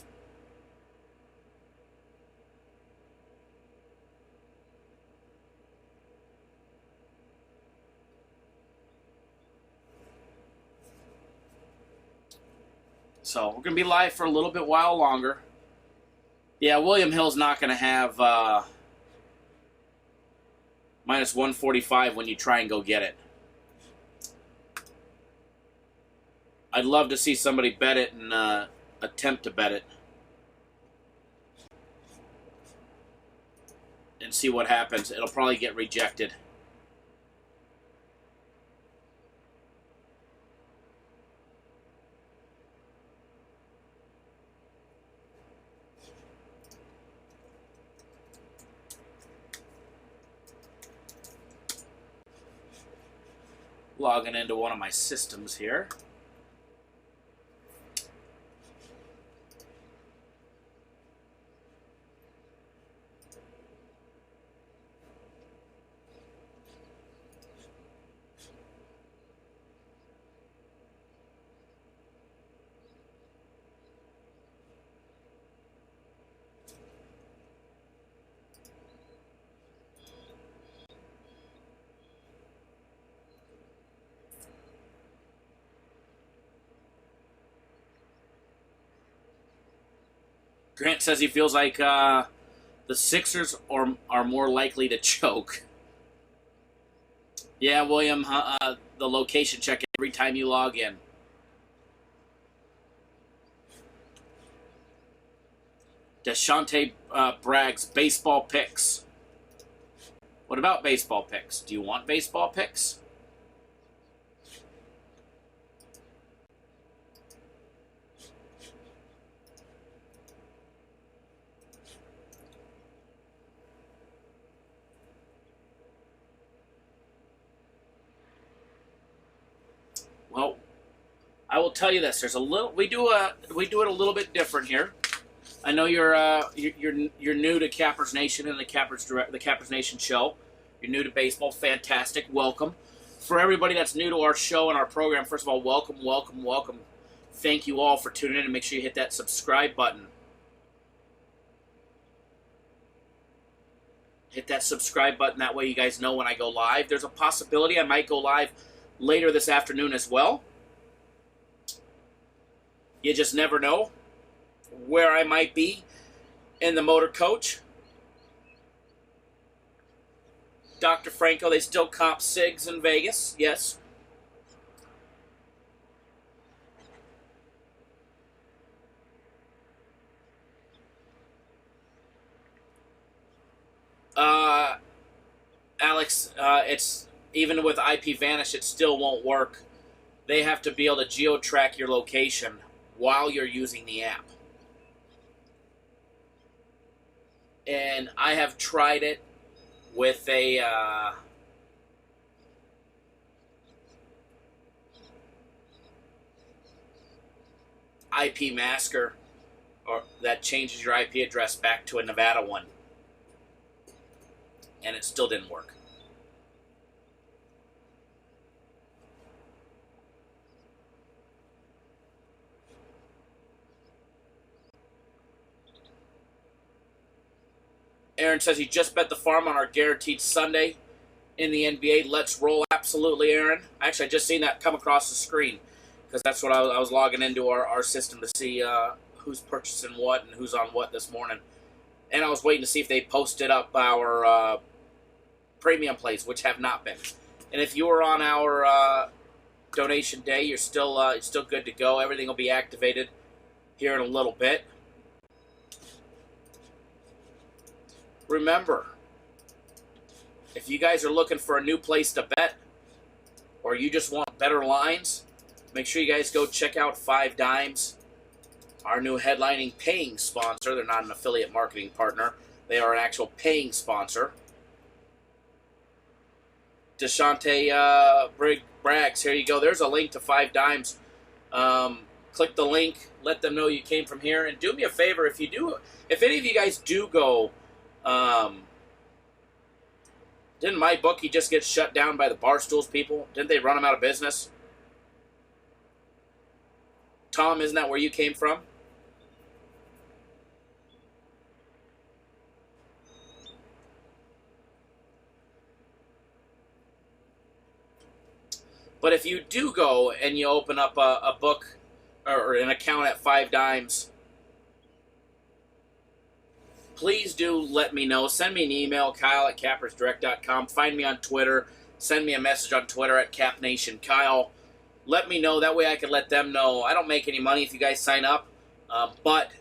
So we're going to be live for a little bit while longer. Yeah, William Hill's not going to have minus 145 when you try and go get it. I'd love to see somebody bet it and attempt to bet it. And see what happens. It'll probably get rejected. Logging into one of my systems here. Grant says he feels like the Sixers are more likely to choke. Yeah, William, the location check every time you log in. Deshante Bragg's baseball picks. What about baseball picks? Do you want baseball picks? Well, I will tell you this. There's a little. We do it a little bit different here. I know you're new to Cappers Nation and the Cappers Nation show. You're new to baseball. Fantastic. Welcome. For everybody that's new to our show and our program, first of all, welcome, welcome, welcome. Thank you all for tuning in, and make sure you hit that subscribe button. Hit that subscribe button. That way you guys know when I go live. There's a possibility I might go live later this afternoon as well. You just never know where I might be in the motor coach. Dr. Franco, they still comp SIGs in Vegas, yes. Alex, it's even with IP Vanish, it still won't work. They have to be able to geo-track your location while you're using the app. And I have tried it with a IP masker, or that changes your IP address back to a Nevada one. And it still didn't work. Aaron says he just bet the farm on our guaranteed Sunday in the NBA. Let's roll. Absolutely, Aaron. Actually, I just seen that come across the screen because that's what I was logging into our system to see who's purchasing what and who's on what this morning. And I was waiting to see if they posted up our premium plays, which have not been. And if you were on our donation day, you're still good to go. Everything will be activated here in a little bit. Remember, if you guys are looking for a new place to bet, or you just want better lines, make sure you guys go check out 5 Dimes, our new headlining paying sponsor. They're not an affiliate marketing partner. They are an actual paying sponsor. Deshante Braggs, here you go. There's a link to 5 Dimes. Click the link. Let them know you came from here. And do me a favor, if any of you guys do go, didn't my bookie just get shut down by the Barstools people? Didn't they run them out of business? Tom, isn't that where you came from? But if you do go and you open up a book or an account at 5 Dimes, please do let me know. Send me an email, Kyle@cappersdirect.com. Find me on Twitter. Send me a message on Twitter @CapNationKyle. Let me know. That way I can let them know. I don't make any money if you guys sign up, but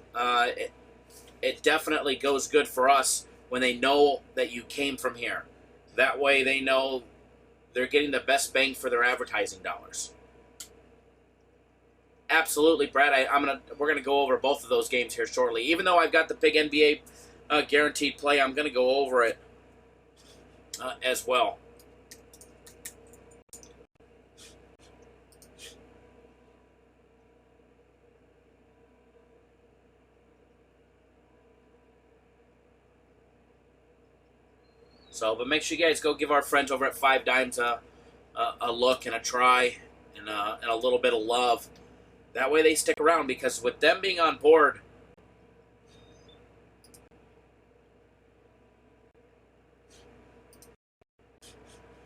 it definitely goes good for us when they know that you came from here. That way they know they're getting the best bang for their advertising dollars. Absolutely, Brad. We're gonna go over both of those games here shortly. Even though I've got the big NBA guaranteed play, I'm gonna go over it as well. So, but make sure you guys go give our friends over at 5 Dimes a look and a try and a little bit of love. That way they stick around, because with them being on board,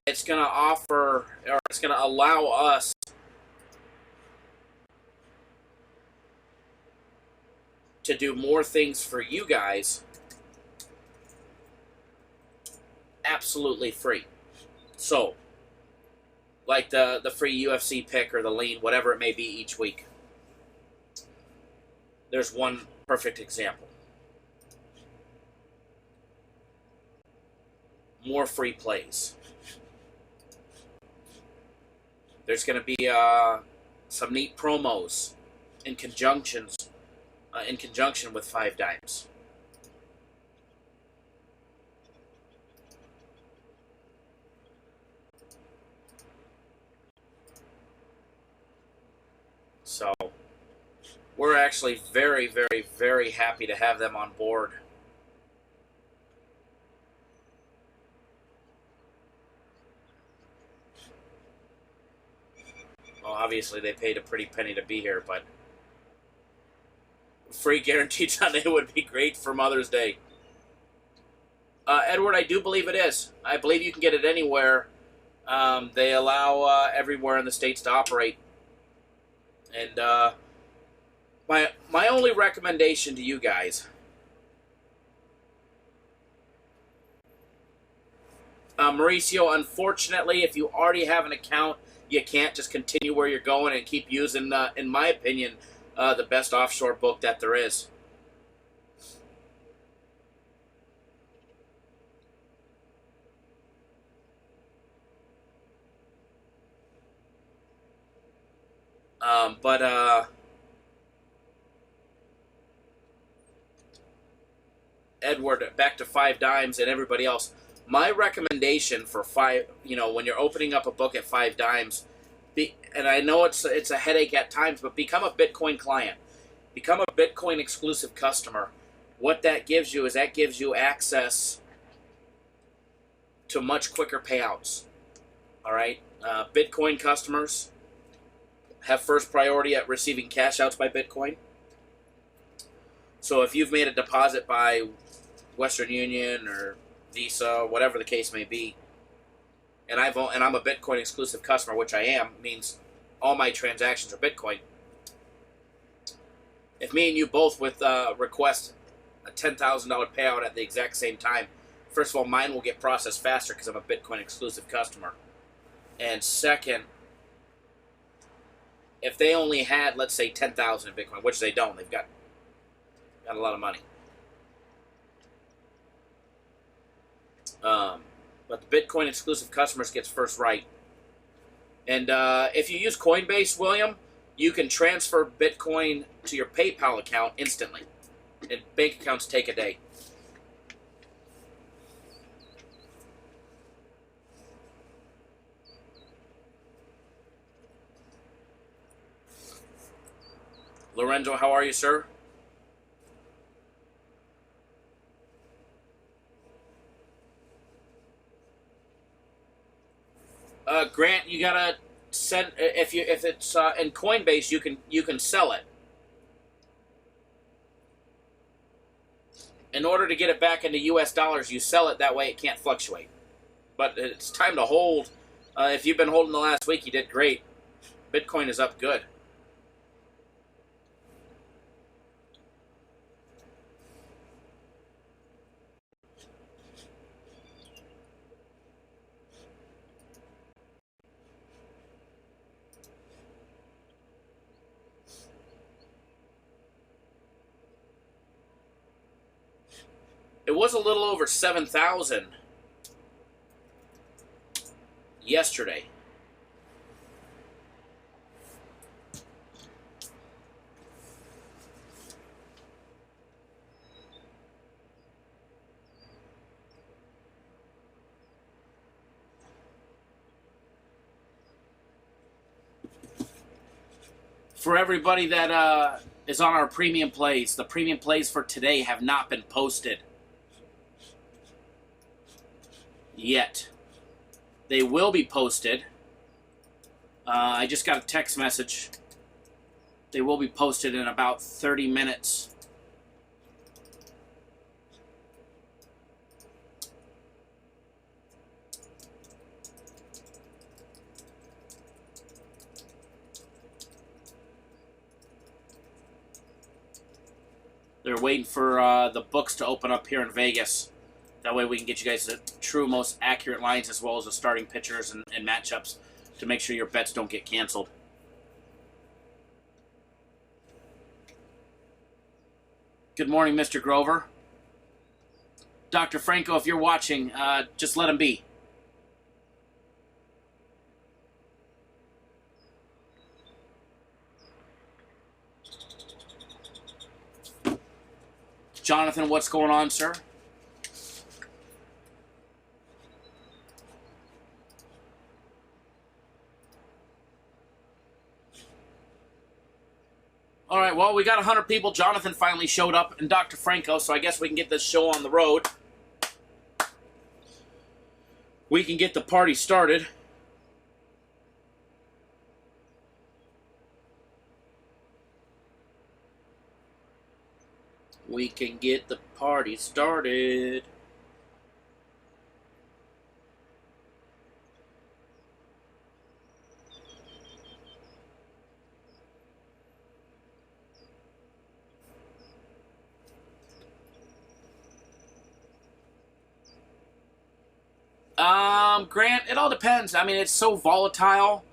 it's going to offer, or it's going to allow us to do more things for you guys absolutely free. So, like the free UFC pick or the lean, whatever it may be each week. There's one perfect example. More free plays. There's going to be some neat promos in conjunction with 5 Dimes. So, we're actually very, very, very happy to have them on board. Well, obviously they paid a pretty penny to be here, but free guaranteed Sunday would be great for Mother's Day. Edward, I do believe it is. I believe you can get it anywhere. They allow everywhere in the states to operate. And my only recommendation to you guys, Mauricio, unfortunately, if you already have an account, you can't just continue where you're going and keep using, in my opinion, the best offshore book that there is. But Edward, back to 5 Dimes and everybody else. My recommendation for when you're opening up a book at 5 Dimes, and I know it's a headache at times, but become a Bitcoin client. Become a Bitcoin exclusive customer. What that gives you is that gives you access to much quicker payouts. All right? Bitcoin customers have first priority at receiving cash outs by Bitcoin. So if you've made a deposit by Western Union or Visa, whatever the case may be, and I'm a Bitcoin exclusive customer, which I am, means all my transactions are Bitcoin. If me and you both request a $10,000 payout at the exact same time, first of all, mine will get processed faster because I'm a Bitcoin exclusive customer. And second, if they only had, let's say, 10,000 in Bitcoin, which they don't, they've got a lot of money. But the Bitcoin exclusive customers gets first right. And if you use Coinbase, William, you can transfer Bitcoin to your PayPal account instantly. And bank accounts take a day. Lorenzo, how are you, sir? Grant, you gotta send if it's in Coinbase, you can sell it. In order to get it back into U.S. dollars, you sell it. That way, it can't fluctuate. But it's time to hold. If you've been holding the last week, you did great. Bitcoin is up good. was a little over 7,000 yesterday. For everybody that is on our premium plays, the premium plays for today have not been posted yet. They will be posted. I just got a text message. They will be posted in about 30 minutes. They're waiting for the books to open up here in Vegas. That way we can get you guys the true, most accurate lines as well as the starting pitchers and matchups to make sure your bets don't get canceled. Good morning, Mr. Grover. Dr. Franco, if you're watching, just let him be. Jonathan, what's going on, sir? All right, well, we got 100 people. Jonathan finally showed up, and Dr. Franco, so I guess we can get this show on the road. We can get the party started. We can get the party started. Grant, it all depends. I mean, it's so volatile.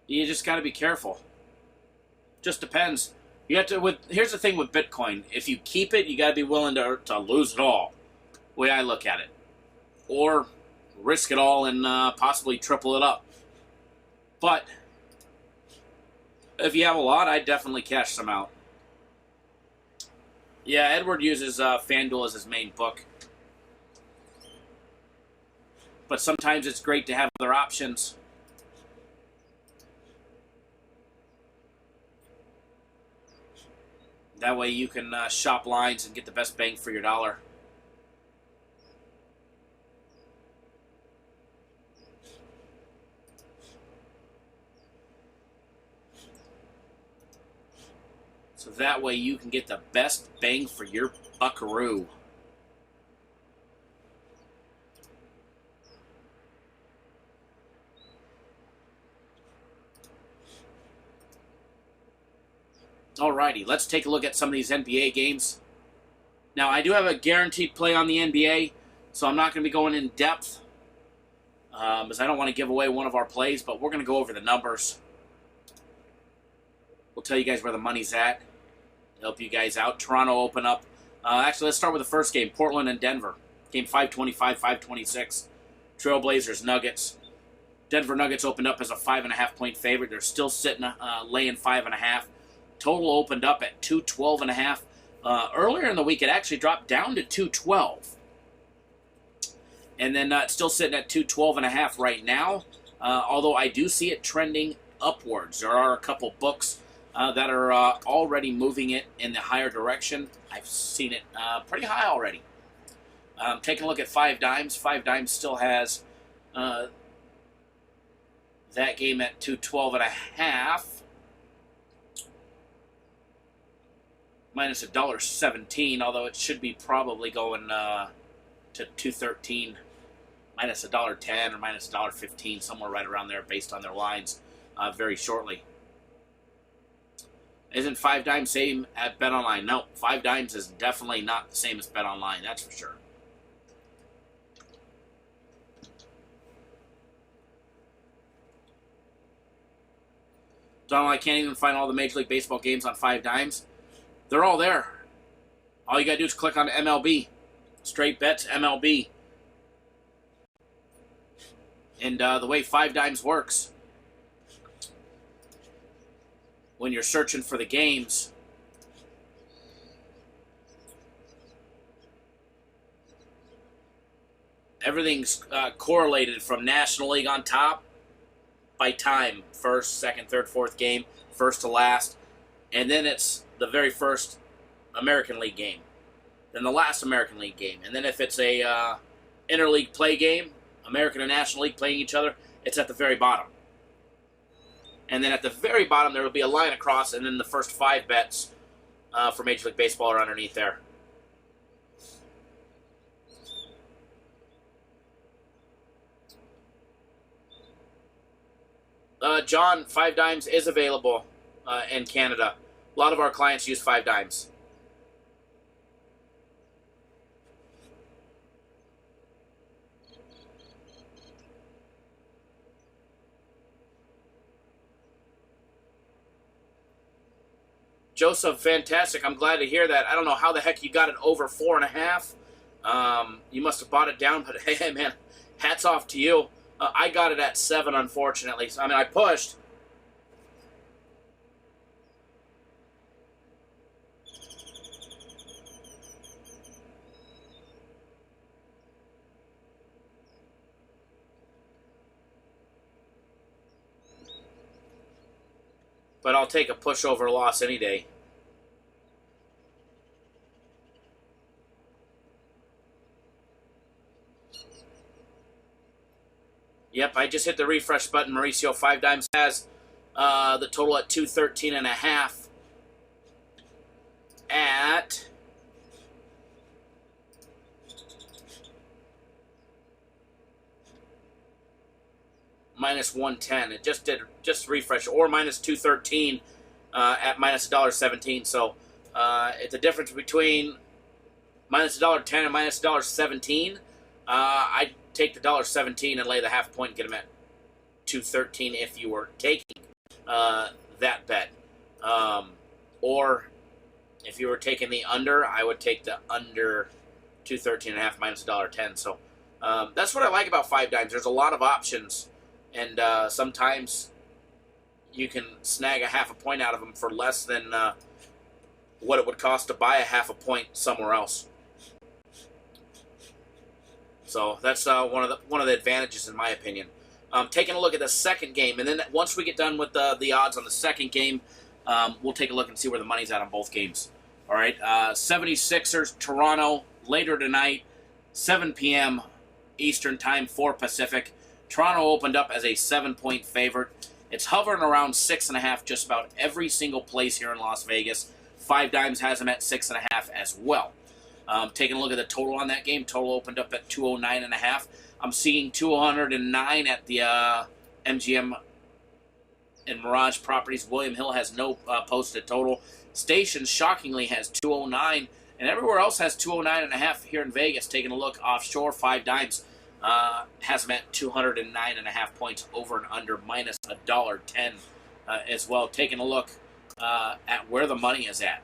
You just got to be careful. Just depends. You have to. Here's the thing with Bitcoin: if you keep it, you got to be willing to lose it all. The way I look at it, or risk it all and possibly triple it up. But if you have a lot, I'd definitely cash some out. Yeah, Edward uses FanDuel as his main book. But sometimes it's great to have other options. That way you can shop lines and get the best bang for your dollar. So that way you can get the best bang for your buckaroo. Alrighty, let's take a look at some of these NBA games. Now, I do have a guaranteed play on the NBA, so I'm not going to be going in depth because I don't want to give away one of our plays, but we're going to go over the numbers. We'll tell you guys where the money's at. Help you guys out. Toronto open up. Actually, let's start with the first game, Portland and Denver. Game 525, 526. Trailblazers, Nuggets. Denver Nuggets opened up as a 5.5-point favorite. They're still sitting laying 5.5. Total opened up at 212.5. Earlier in the week, it actually dropped down to 212. And then it's still sitting at 212.5 right now. Although I do see it trending upwards. There are a couple books that are already moving it in the higher direction. I've seen it pretty high already. Taking a look at 5 Dimes. 5 Dimes still has that game at 212.5. Minus $1.17, although it should be probably going to 213, minus $1.10 or minus $1.15, somewhere right around there, based on their lines, very shortly. Isn't 5 Dimes same at BetOnline? No, 5 Dimes is definitely not the same as BetOnline. That's for sure. Donald, I can't even find all the Major League Baseball games on 5 Dimes. They're all there. All you got to do is click on MLB. Straight Bets MLB. And the way 5 Dimes works, when you're searching for the games, everything's correlated from National League on top by time. First, second, third, fourth game, first to last. And then it's the very first American League game. Then the last American League game. And then if it's a interleague play game, American and National League playing each other, it's at the very bottom. And then at the very bottom, there will be a line across, and then the first 5 bets for Major League Baseball are underneath there. John, 5 Dimes is available in Canada. A lot of our clients use 5 Dimes. Joseph, fantastic. I'm glad to hear that. I don't know how the heck you got it over 4.5. You must have bought it down, but hey, man, hats off to you. I got it at 7, unfortunately. So, I mean, I pushed. But I'll take a pushover loss any day. Yep, I just hit the refresh button. Mauricio 5 Dimes has the total at 213.5 at minus 110. It just refresh, or minus 213 at minus $1.17. So it's a difference between minus $1.10 and minus $1.17. I'd take the $1.17 and lay the half point and get them at 213 if you were taking that bet. Or if you were taking the under, I would take the under 213.5 minus $1.10. So that's what I like about 5 Dimes. There's a lot of options. And sometimes you can snag a half a point out of them for less than what it would cost to buy a half a point somewhere else. So that's one of the advantages, in my opinion. Taking a look at the second game, and then once we get done with the odds on the second game, we'll take a look and see where the money's at on both games. All right, 76ers, Toronto, later tonight, 7 p.m. Eastern Time, 4 Pacific. Toronto opened up as a 7-point favorite. It's hovering around 6.5 just about every single place here in Las Vegas. 5 Dimes has them at 6.5 as well. Taking a look at the total on that game, total opened up at 209.5. I'm seeing 209 at the MGM and Mirage Properties. William Hill has no posted total. Stations shockingly has 209, and everywhere else has 209.5 here in Vegas. Taking a look offshore, 5 Dimes has them at 209.5 points over and under, minus $1.10 as well. Taking a look at where the money is at.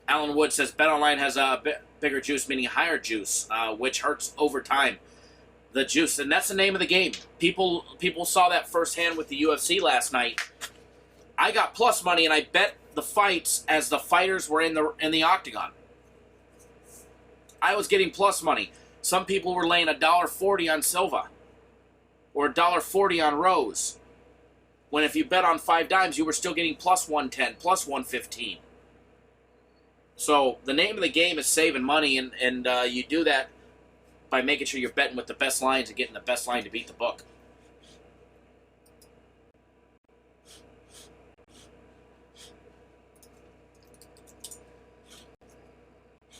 Alan Wood says BetOnline has a bigger juice, meaning higher juice, which hurts over time. The juice, and that's the name of the game. People saw that firsthand with the UFC last night. I got plus money, and I bet the fights as the fighters were in the octagon. I was getting plus money. Some people were laying $1.40 on Silva, or $1.40 on Rose. When if you bet on 5 Dimes, you were still getting plus 110, plus 115. So the name of the game is saving money, and you do that by making sure you're betting with the best lines and getting the best line to beat the book.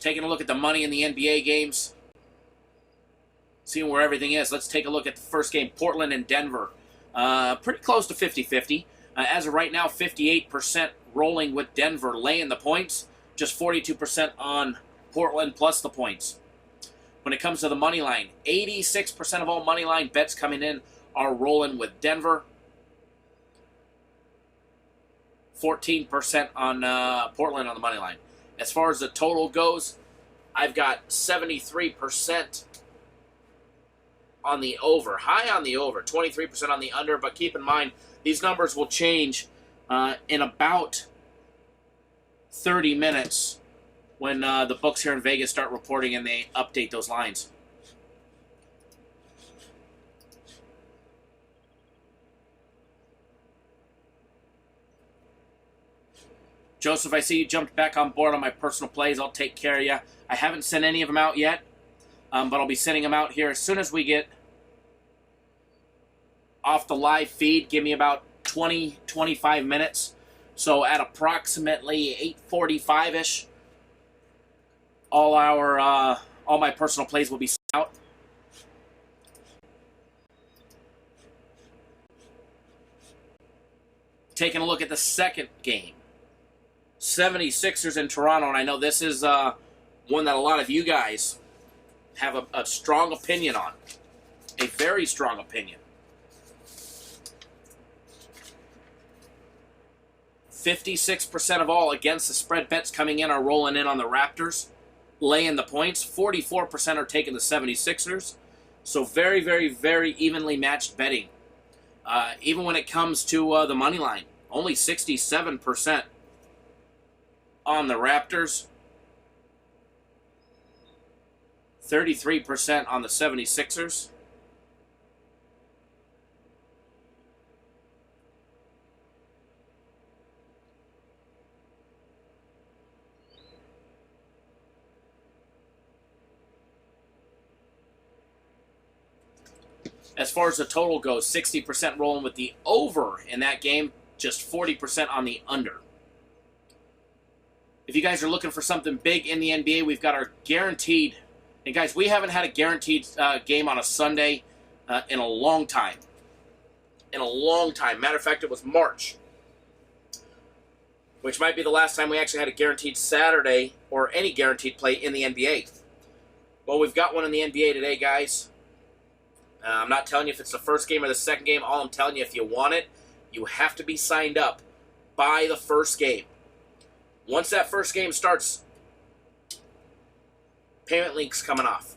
Taking a look at the money in the NBA games, seeing where everything is. Let's take a look at the first game, Portland and Denver. Pretty close to 50-50. As of right now, 58% rolling with Denver, laying the points. Just 42% on Portland plus the points. When it comes to the money line, 86% of all money line bets coming in are rolling with Denver. 14% on Portland on the money line. As far as the total goes, I've got 73% on the over. High on the over, 23% on the under, but keep in mind, these numbers will change in about 30 minutes when the books here in Vegas start reporting and they update those lines. Joseph, I see you jumped back on board on my personal plays. I'll take care of you. I haven't sent any of them out yet, but I'll be sending them out here as soon as we get off the live feed. Give me about 20, 25 minutes. So at approximately 8:45-ish, all my personal plays will be sent out. Taking a look at the second game. 76ers in Toronto, and I know this is one that a lot of you guys have a strong opinion on. A very strong opinion. 56% of all against the spread bets coming in are rolling in on the Raptors, laying the points. 44% are taking the 76ers. So very, very, very evenly matched betting. Even when it comes to the money line, only 67% on the Raptors, 33% on the 76ers. As far as the total goes, 60% rolling with the over in that game, just 40% on the under. If you guys are looking for something big in the NBA, we've got our guaranteed. And guys, we haven't had a guaranteed game on a Sunday in a long time. In a long time. Matter of fact, it was March, which might be the last time we actually had a guaranteed Saturday or any guaranteed play in the NBA. Well, we've got one in the NBA today, guys. I'm not telling you if it's the first game or the second game. All I'm telling you, if you want it, you have to be signed up by the first game. Once that first game starts, payment link's coming off.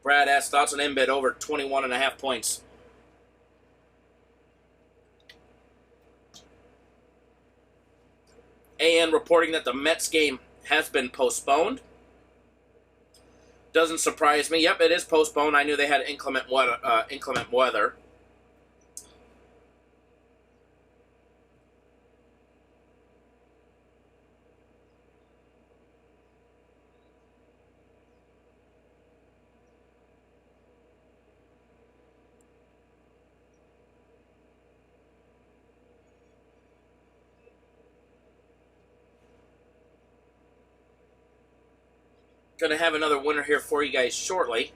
Brad asks thoughts on Embiid over 21.5 points. AN reporting that the Mets game has been postponed. Doesn't surprise me. Yep, it is postponed. I knew they had inclement weather. Going to have another winner here for you guys shortly.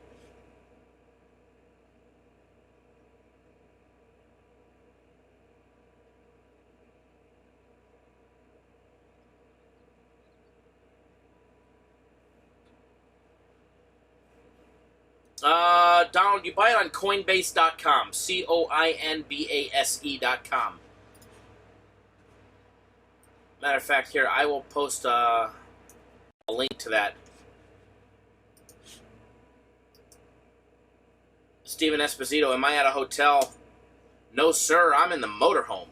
Donald, you buy it on Coinbase.com. Coinbase.com. Matter of fact, here, I will post a link to that. Steven Esposito, am I at a hotel? No, sir. I'm in the motorhome.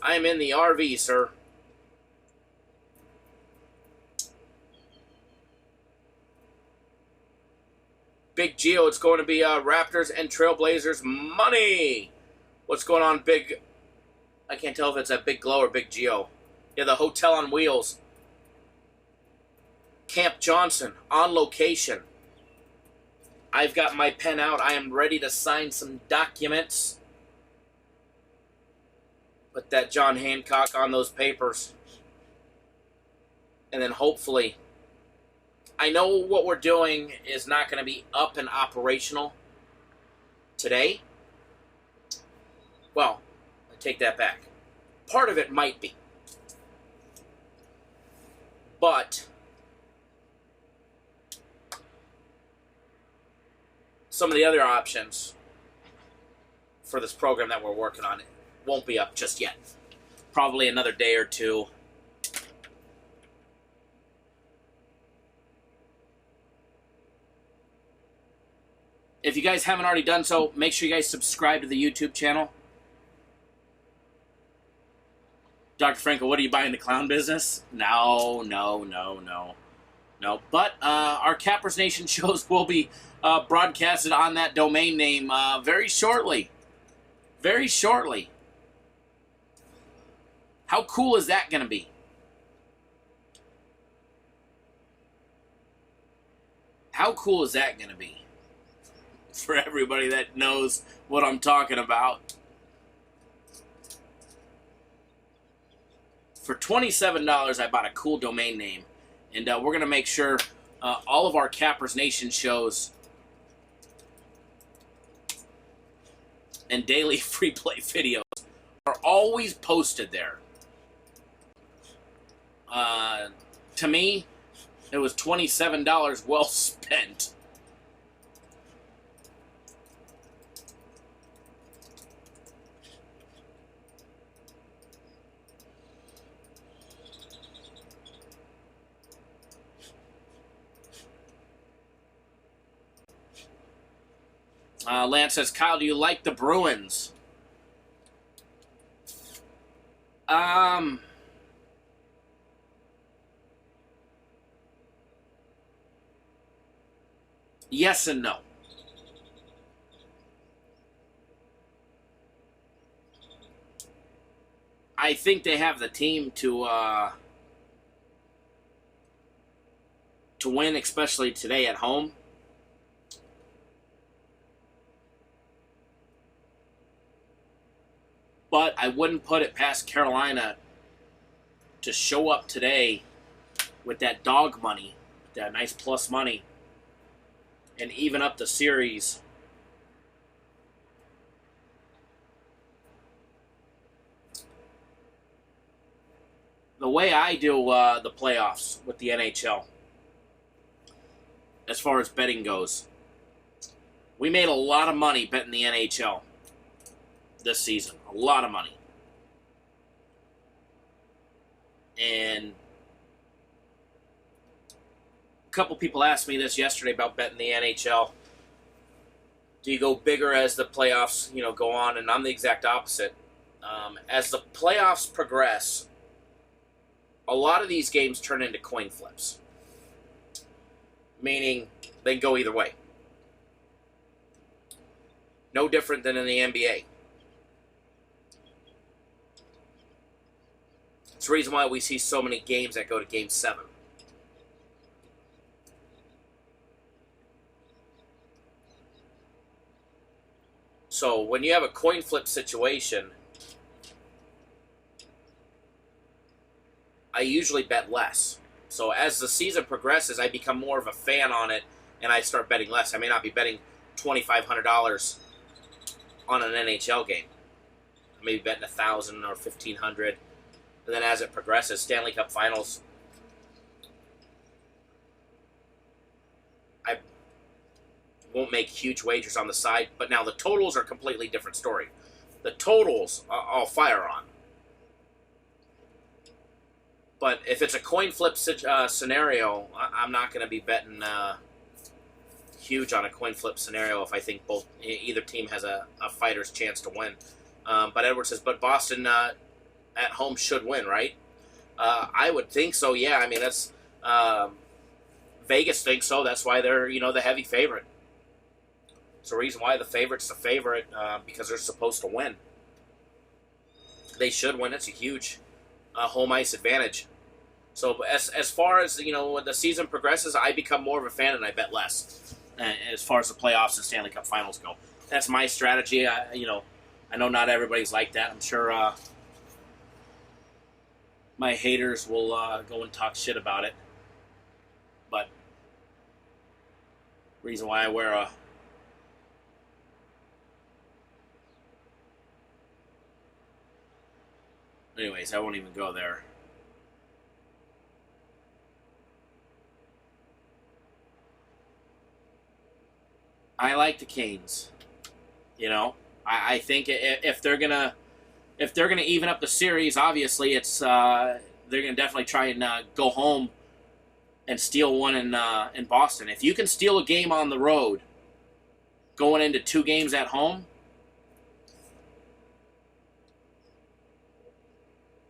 I am in the RV, sir. Big Geo, it's going to be Raptors and Trailblazers money. What's going on, Big? I can't tell if it's a Big Glow or Big Geo. Yeah, the Hotel on Wheels. Camp Johnson, on location. I've got my pen out. I am ready to sign some documents. Put that John Hancock on those papers. And then hopefully, I know what we're doing is not going to be up and operational today. Well, I take that back. Part of it might be. But some of the other options for this program that we're working on won't be up just yet. Probably another day or two. If you guys haven't already done so, make sure you guys subscribe to the YouTube channel. Dr. Franco, what are you buying, the clown business? No. But our Cappers Nation shows will be broadcasted on that domain name very shortly. Very shortly. How cool is that going to be? How cool is that going to be? For everybody that knows what I'm talking about. For $27, I bought a cool domain name. And we're going to make sure all of our Cappers Nation shows and daily free play videos are always posted there. To me, it was $27 well spent. Lance says, Kyle, do you like the Bruins? Yes and no. I think they have the team to win, especially today at home. But I wouldn't put it past Carolina to show up today with that dog money, that nice plus money, and even up the series. The way I do the playoffs with the NHL, as far as betting goes, we made a lot of money betting the NHL this season. A lot of money. And a couple people asked me this yesterday about betting the NHL. Do you go bigger as the playoffs, go on? And I'm the exact opposite. As the playoffs progress, a lot of these games turn into coin flips. Meaning they can go either way. No different than in the NBA. It's the reason why we see so many games that go to Game 7. So when you have a coin flip situation, I usually bet less. So as the season progresses, I become more of a fan on it, and I start betting less. I may not be betting $2,500 on an NHL game. I may be betting $1,000 or $1,500. And then as it progresses, Stanley Cup Finals, I won't make huge wagers on the side. But now the totals are a completely different story. The totals, I'll fire on. But if it's a coin flip scenario, I'm not going to be betting huge on a coin flip scenario if I think either team has a fighter's chance to win. But Edward says, but Boston at home should win, right? I would think so, yeah. I mean, that's Vegas thinks so. That's why they're, the heavy favorite. It's the reason why the favorite's the favorite, because they're supposed to win. They should win. It's a huge home ice advantage. So as far as, when the season progresses, I become more of a fan and I bet less as far as the playoffs and Stanley Cup Finals go. That's my strategy. I know not everybody's like that. I'm sure my haters will go and talk shit about it. But reason why I wear a anyways, I won't even go there. I like the Canes. You know, I think if they're gonna even up the series, obviously it's they're gonna definitely try and go home and steal one in Boston. If you can steal a game on the road, going into 2 games at home,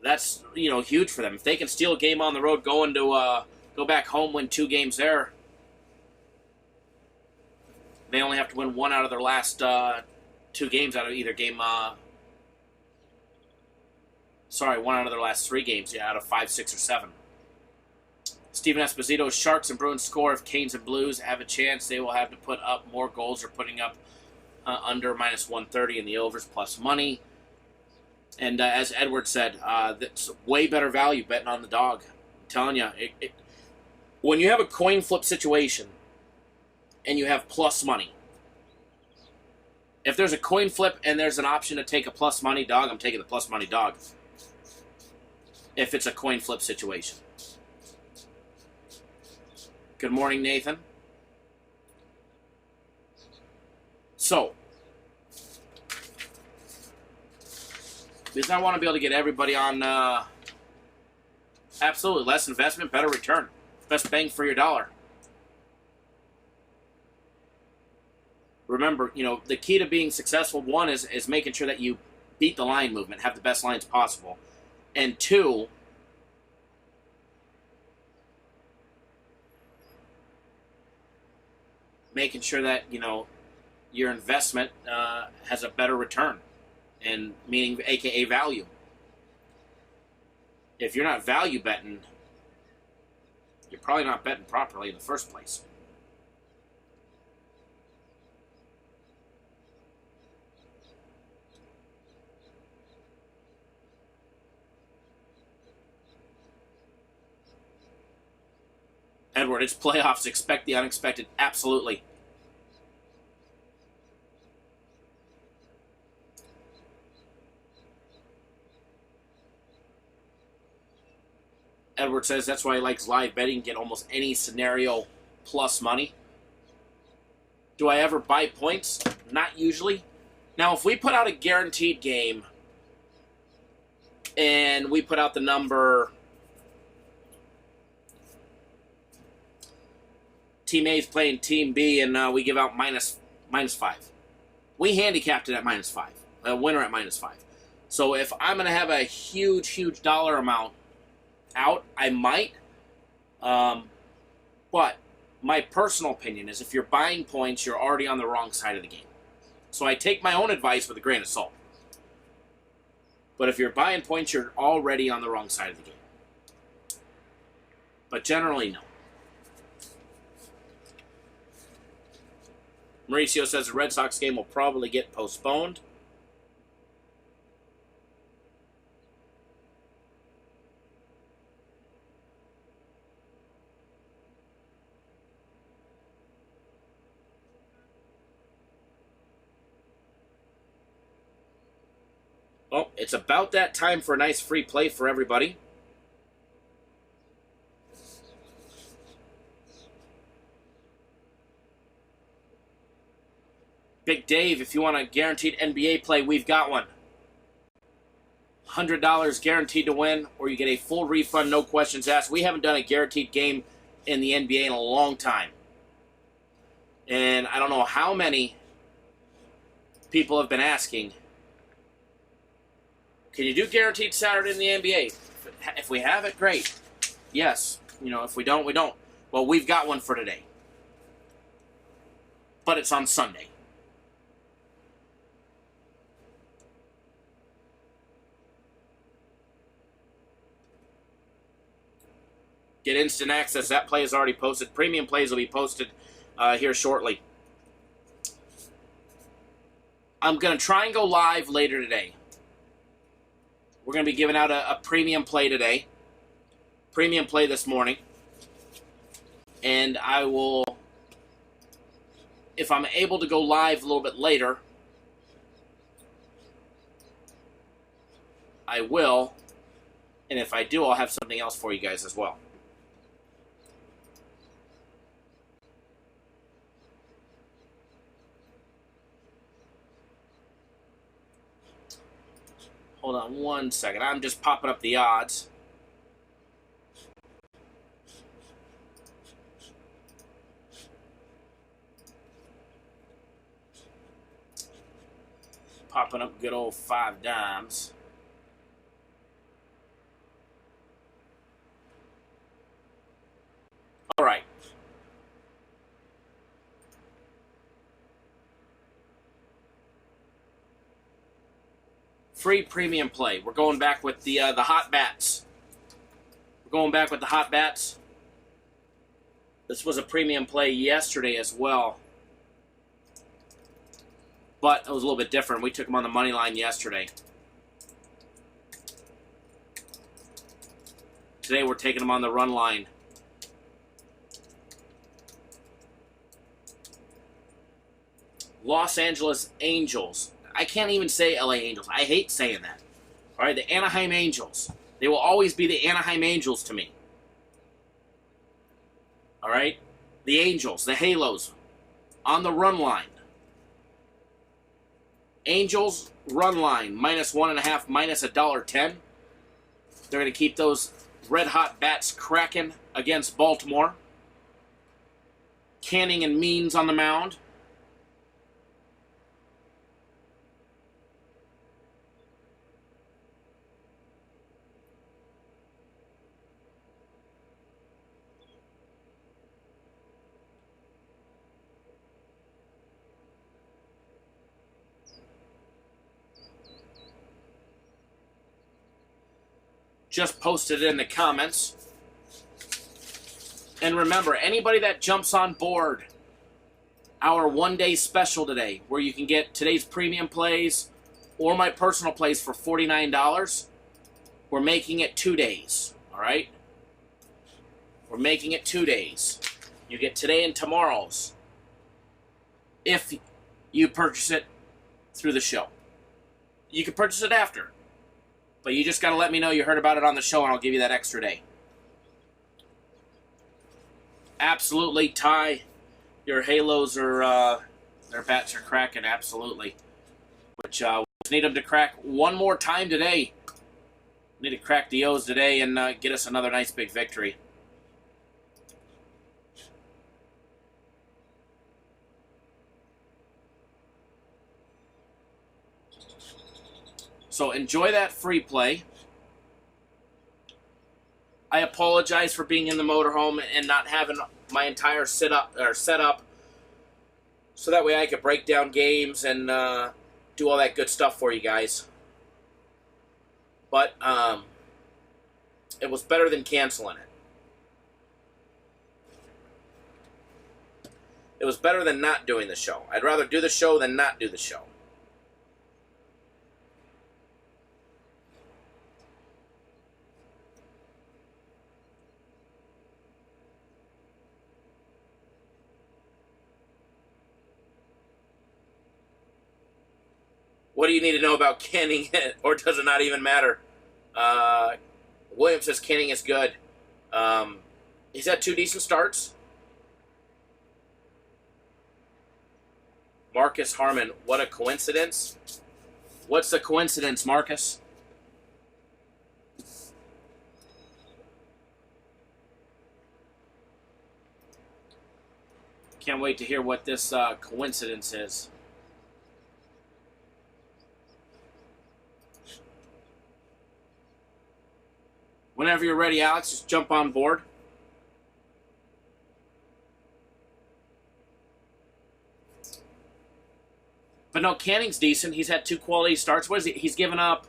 that's huge for them. If they can steal a game on the road, go back home, win 2 games there. They only have to win 1 out of their last 2 games out of either game. 1 out of their last 3 games, out of 5, 6, or 7. Steven Esposito, Sharks and Bruins score. If Canes and Blues have a chance, they will have to put up more goals or putting up under minus 130 in the overs plus money. And as Edward said, that's way better value betting on the dog. I'm telling you, when you have a coin flip situation and you have plus money, if there's a coin flip and there's an option to take a plus money dog, I'm taking the plus money dog. If it's a coin flip situation. Good morning, Nathan. So, because I want to be able to get everybody on, absolutely, less investment, better return. Best bang for your dollar. Remember, the key to being successful, 1, is making sure that you beat the line movement, have the best lines possible. And 2, making sure that, your investment has a better return, and meaning AKA value. If you're not value betting, you're probably not betting properly in the first place. Edward, it's playoffs. Expect the unexpected. Absolutely. Edward says that's why he likes live betting. Get almost any scenario plus money. Do I ever buy points? Not usually. Now, if we put out a guaranteed game and we put out the number Team A is playing Team B, and we give out minus 5. We handicapped it at minus 5. A winner at minus 5. So if I'm going to have a huge dollar amount out, I might. But my personal opinion is if you're buying points, you're already on the wrong side of the game. So I take my own advice with a grain of salt. But if you're buying points, you're already on the wrong side of the game. But generally, no. Mauricio says the Red Sox game will probably get postponed. Well, it's about that time for a nice free play for everybody. Big Dave, if you want a guaranteed NBA play, we've got one. $100 guaranteed to win, or you get a full refund, no questions asked. We haven't done a guaranteed game in the NBA in a long time. And I don't know how many people have been asking, can you do guaranteed Saturday in the NBA? If we have it, great. Yes. If we don't, we don't. Well, we've got one for today. But it's on Sunday. Get instant access. That play is already posted. Premium plays will be posted here shortly. I'm going to try and go live later today. We're going to be giving out a premium play today. premium play this morning. And I will, if I'm able to go live a little bit later, I will. And if I do, I'll have something else for you guys as well. Hold on one second. I'm just popping up the odds. Popping up good old 5 dimes. All right. Free premium play. We're going back with the hot bats. We're going back with the hot bats. This was a premium play yesterday as well. But it was a little bit different. We took them on the money line yesterday. Today we're taking them on the run line. Los Angeles Angels. I can't even say LA Angels. I hate saying that. All right, the Anaheim Angels. They will always be the Anaheim Angels to me. All right? The Angels, the Halos, on the run line. Angels run line, -1.5, -1.10. They're going to keep those red-hot bats cracking against Baltimore. Canning and Means on the mound. Just posted it in the comments. And remember, anybody that jumps on board our one-day special today, where you can get today's premium plays or my personal plays for $49, we're making it 2 days, all right? We're making it 2 days. You get today and tomorrow's if you purchase it through the show. You can purchase it after. But you just got to let me know you heard about it on the show, and I'll give you that extra day. Absolutely, Ty. Your Halos are, their bats are cracking, absolutely. Which, we just need them to crack one more time today. Need to crack the O's today and get us another nice big victory. So enjoy that free play. I apologize for being in the motorhome and not having my entire setup, so that way I could break down games and do all that good stuff for you guys. But it was better than canceling it. It was better than not doing the show. I'd rather do the show than not do the show. What do you need to know about Canning, or does it not even matter? Williams says Canning is good. He's had 2 decent starts. Marcus Harmon, what a coincidence. What's the coincidence, Marcus? Can't wait to hear what this coincidence is. Whenever you're ready, Alex, just jump on board. But no, Canning's decent. He's had 2 quality starts. What is he? He's given up,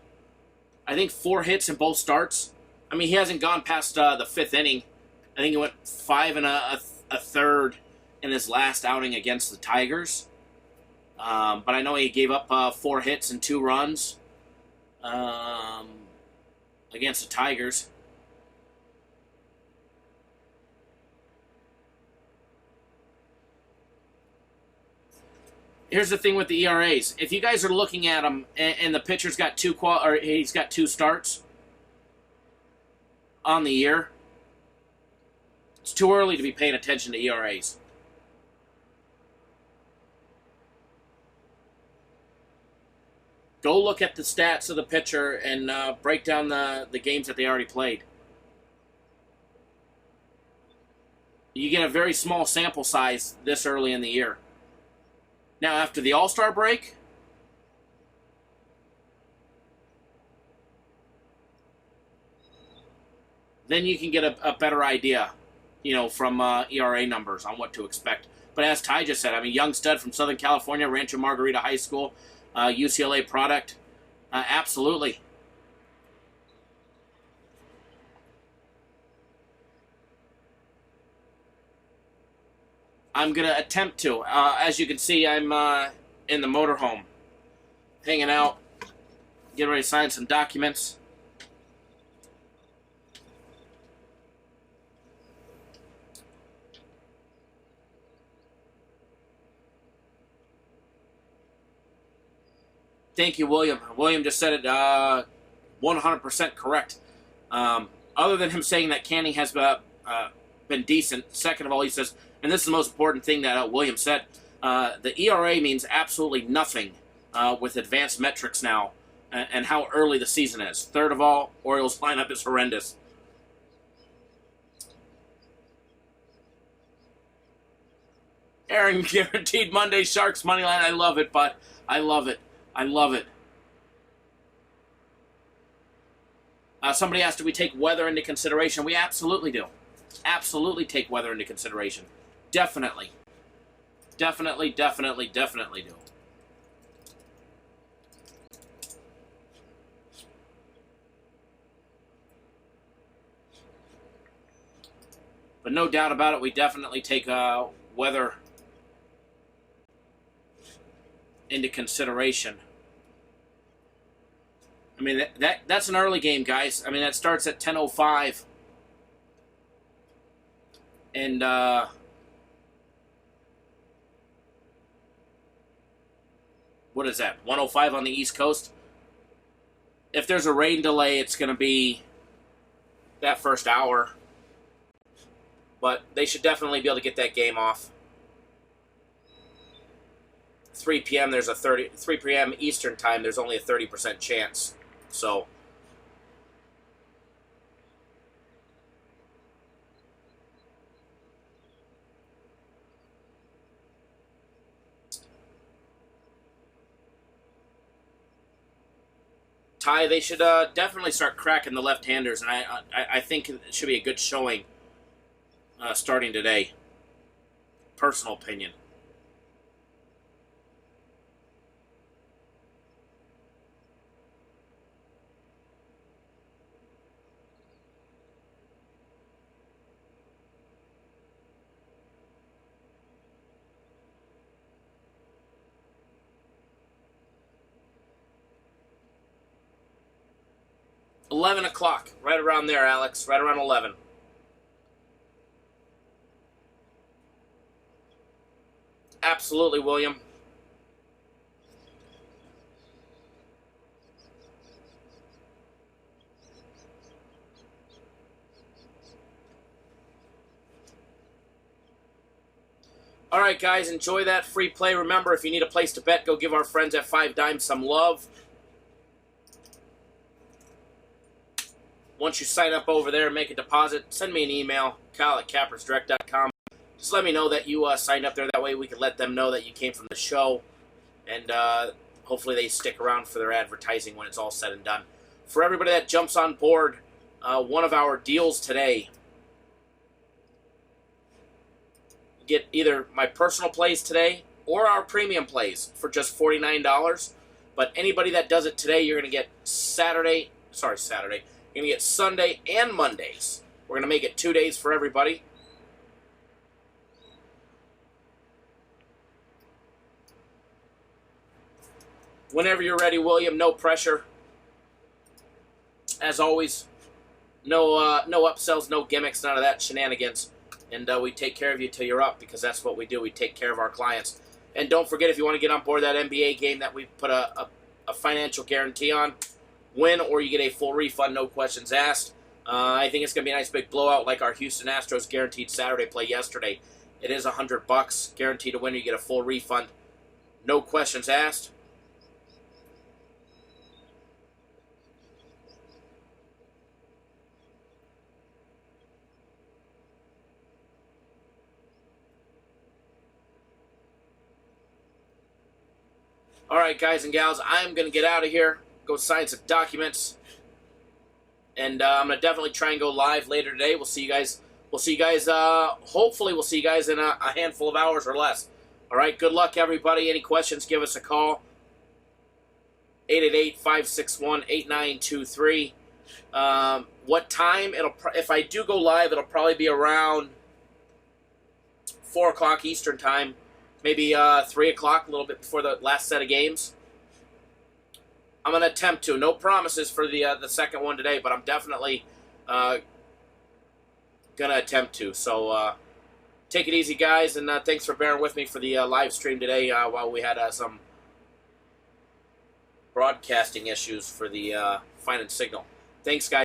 I think, 4 hits in both starts. I mean, he hasn't gone past the 5th inning. I think he went 5 1/3 in his last outing against the Tigers. But I know he gave up 4 hits and 2 runs against the Tigers. here's the thing with the ERAs. If you guys are looking at them and the pitcher's got he's got 2 starts on the year, it's too early to be paying attention to ERAs. Go look at the stats of the pitcher and break down the games that they already played. You get a very small sample size this early in the year. Now, after the All-Star break, then you can get a better idea, from ERA numbers on what to expect. But as Ty just said, young stud from Southern California, Rancho Margarita High School, UCLA product, absolutely. I'm going to attempt to. As you can see, I'm in the motorhome, hanging out, getting ready to sign some documents. Thank you, William. William just said it 100% correct. Other than him saying that Canning has been decent, second of all, he says, and this is the most important thing that William said, the ERA means absolutely nothing with advanced metrics now and how early the season is. Third of all, Orioles lineup is horrendous. Aaron, guaranteed Monday Sharks money line. I love it, bud. I love it. I love it. Somebody asked, do we take weather into consideration? We absolutely do. Absolutely take weather into consideration. Definitely. Definitely do. But no doubt about it, we definitely take weather into consideration. That's an early game, guys. That starts at 10:05. And what is that? 1:05 on the East Coast. If there's a rain delay, it's going to be that first hour. But they should definitely be able to get that game off. 3 p.m. 3 p.m. Eastern time, there's only a 30% chance. So Ty, they should definitely start cracking the left-handers, and I think it should be a good showing starting today. Personal opinion. $11 o'clock, right around there, Alex, right around 11. Absolutely, William. All right, guys, enjoy that free play. Remember, if you need a place to bet, go give our friends at 5 Dimes some love. Once you sign up over there and make a deposit, send me an email, kyle@cappersdirect.com. Just let me know that you signed up there. That way we can let them know that you came from the show. And hopefully they stick around for their advertising when it's all said and done. For everybody that jumps on board, one of our deals today, get either my personal plays today or our premium plays for just $49. But anybody that does it today, you're going to get Saturday. You're going to get Sunday and Mondays. We're going to make it 2 days for everybody. Whenever you're ready, William, no pressure. As always, no upsells, no gimmicks, none of that shenanigans. And we take care of you till you're up, because that's what we do. We take care of our clients. And don't forget, if you want to get on board that NBA game that we put a financial guarantee on, win or you get a full refund, no questions asked. I think it's going to be a nice big blowout like our Houston Astros guaranteed Saturday play yesterday. It is $100 guaranteed to win or you get a full refund, no questions asked. All right, guys and gals, I'm going to get out of here, go sign some documents, and I'm going to definitely try and go live later today. We'll see you guys. Hopefully we'll see you guys in a handful of hours or less. All right, good luck, everybody. Any questions, give us a call. 888-561-8923. What time? If I do go live, it'll probably be around 4 o'clock Eastern time. Maybe 3 o'clock, a little bit before the last set of games. I'm going to attempt to. No promises for the second one today, but I'm definitely going to attempt to. So take it easy, guys, and thanks for bearing with me for the live stream today while we had some broadcasting issues for the Fine and Signal. Thanks, guys.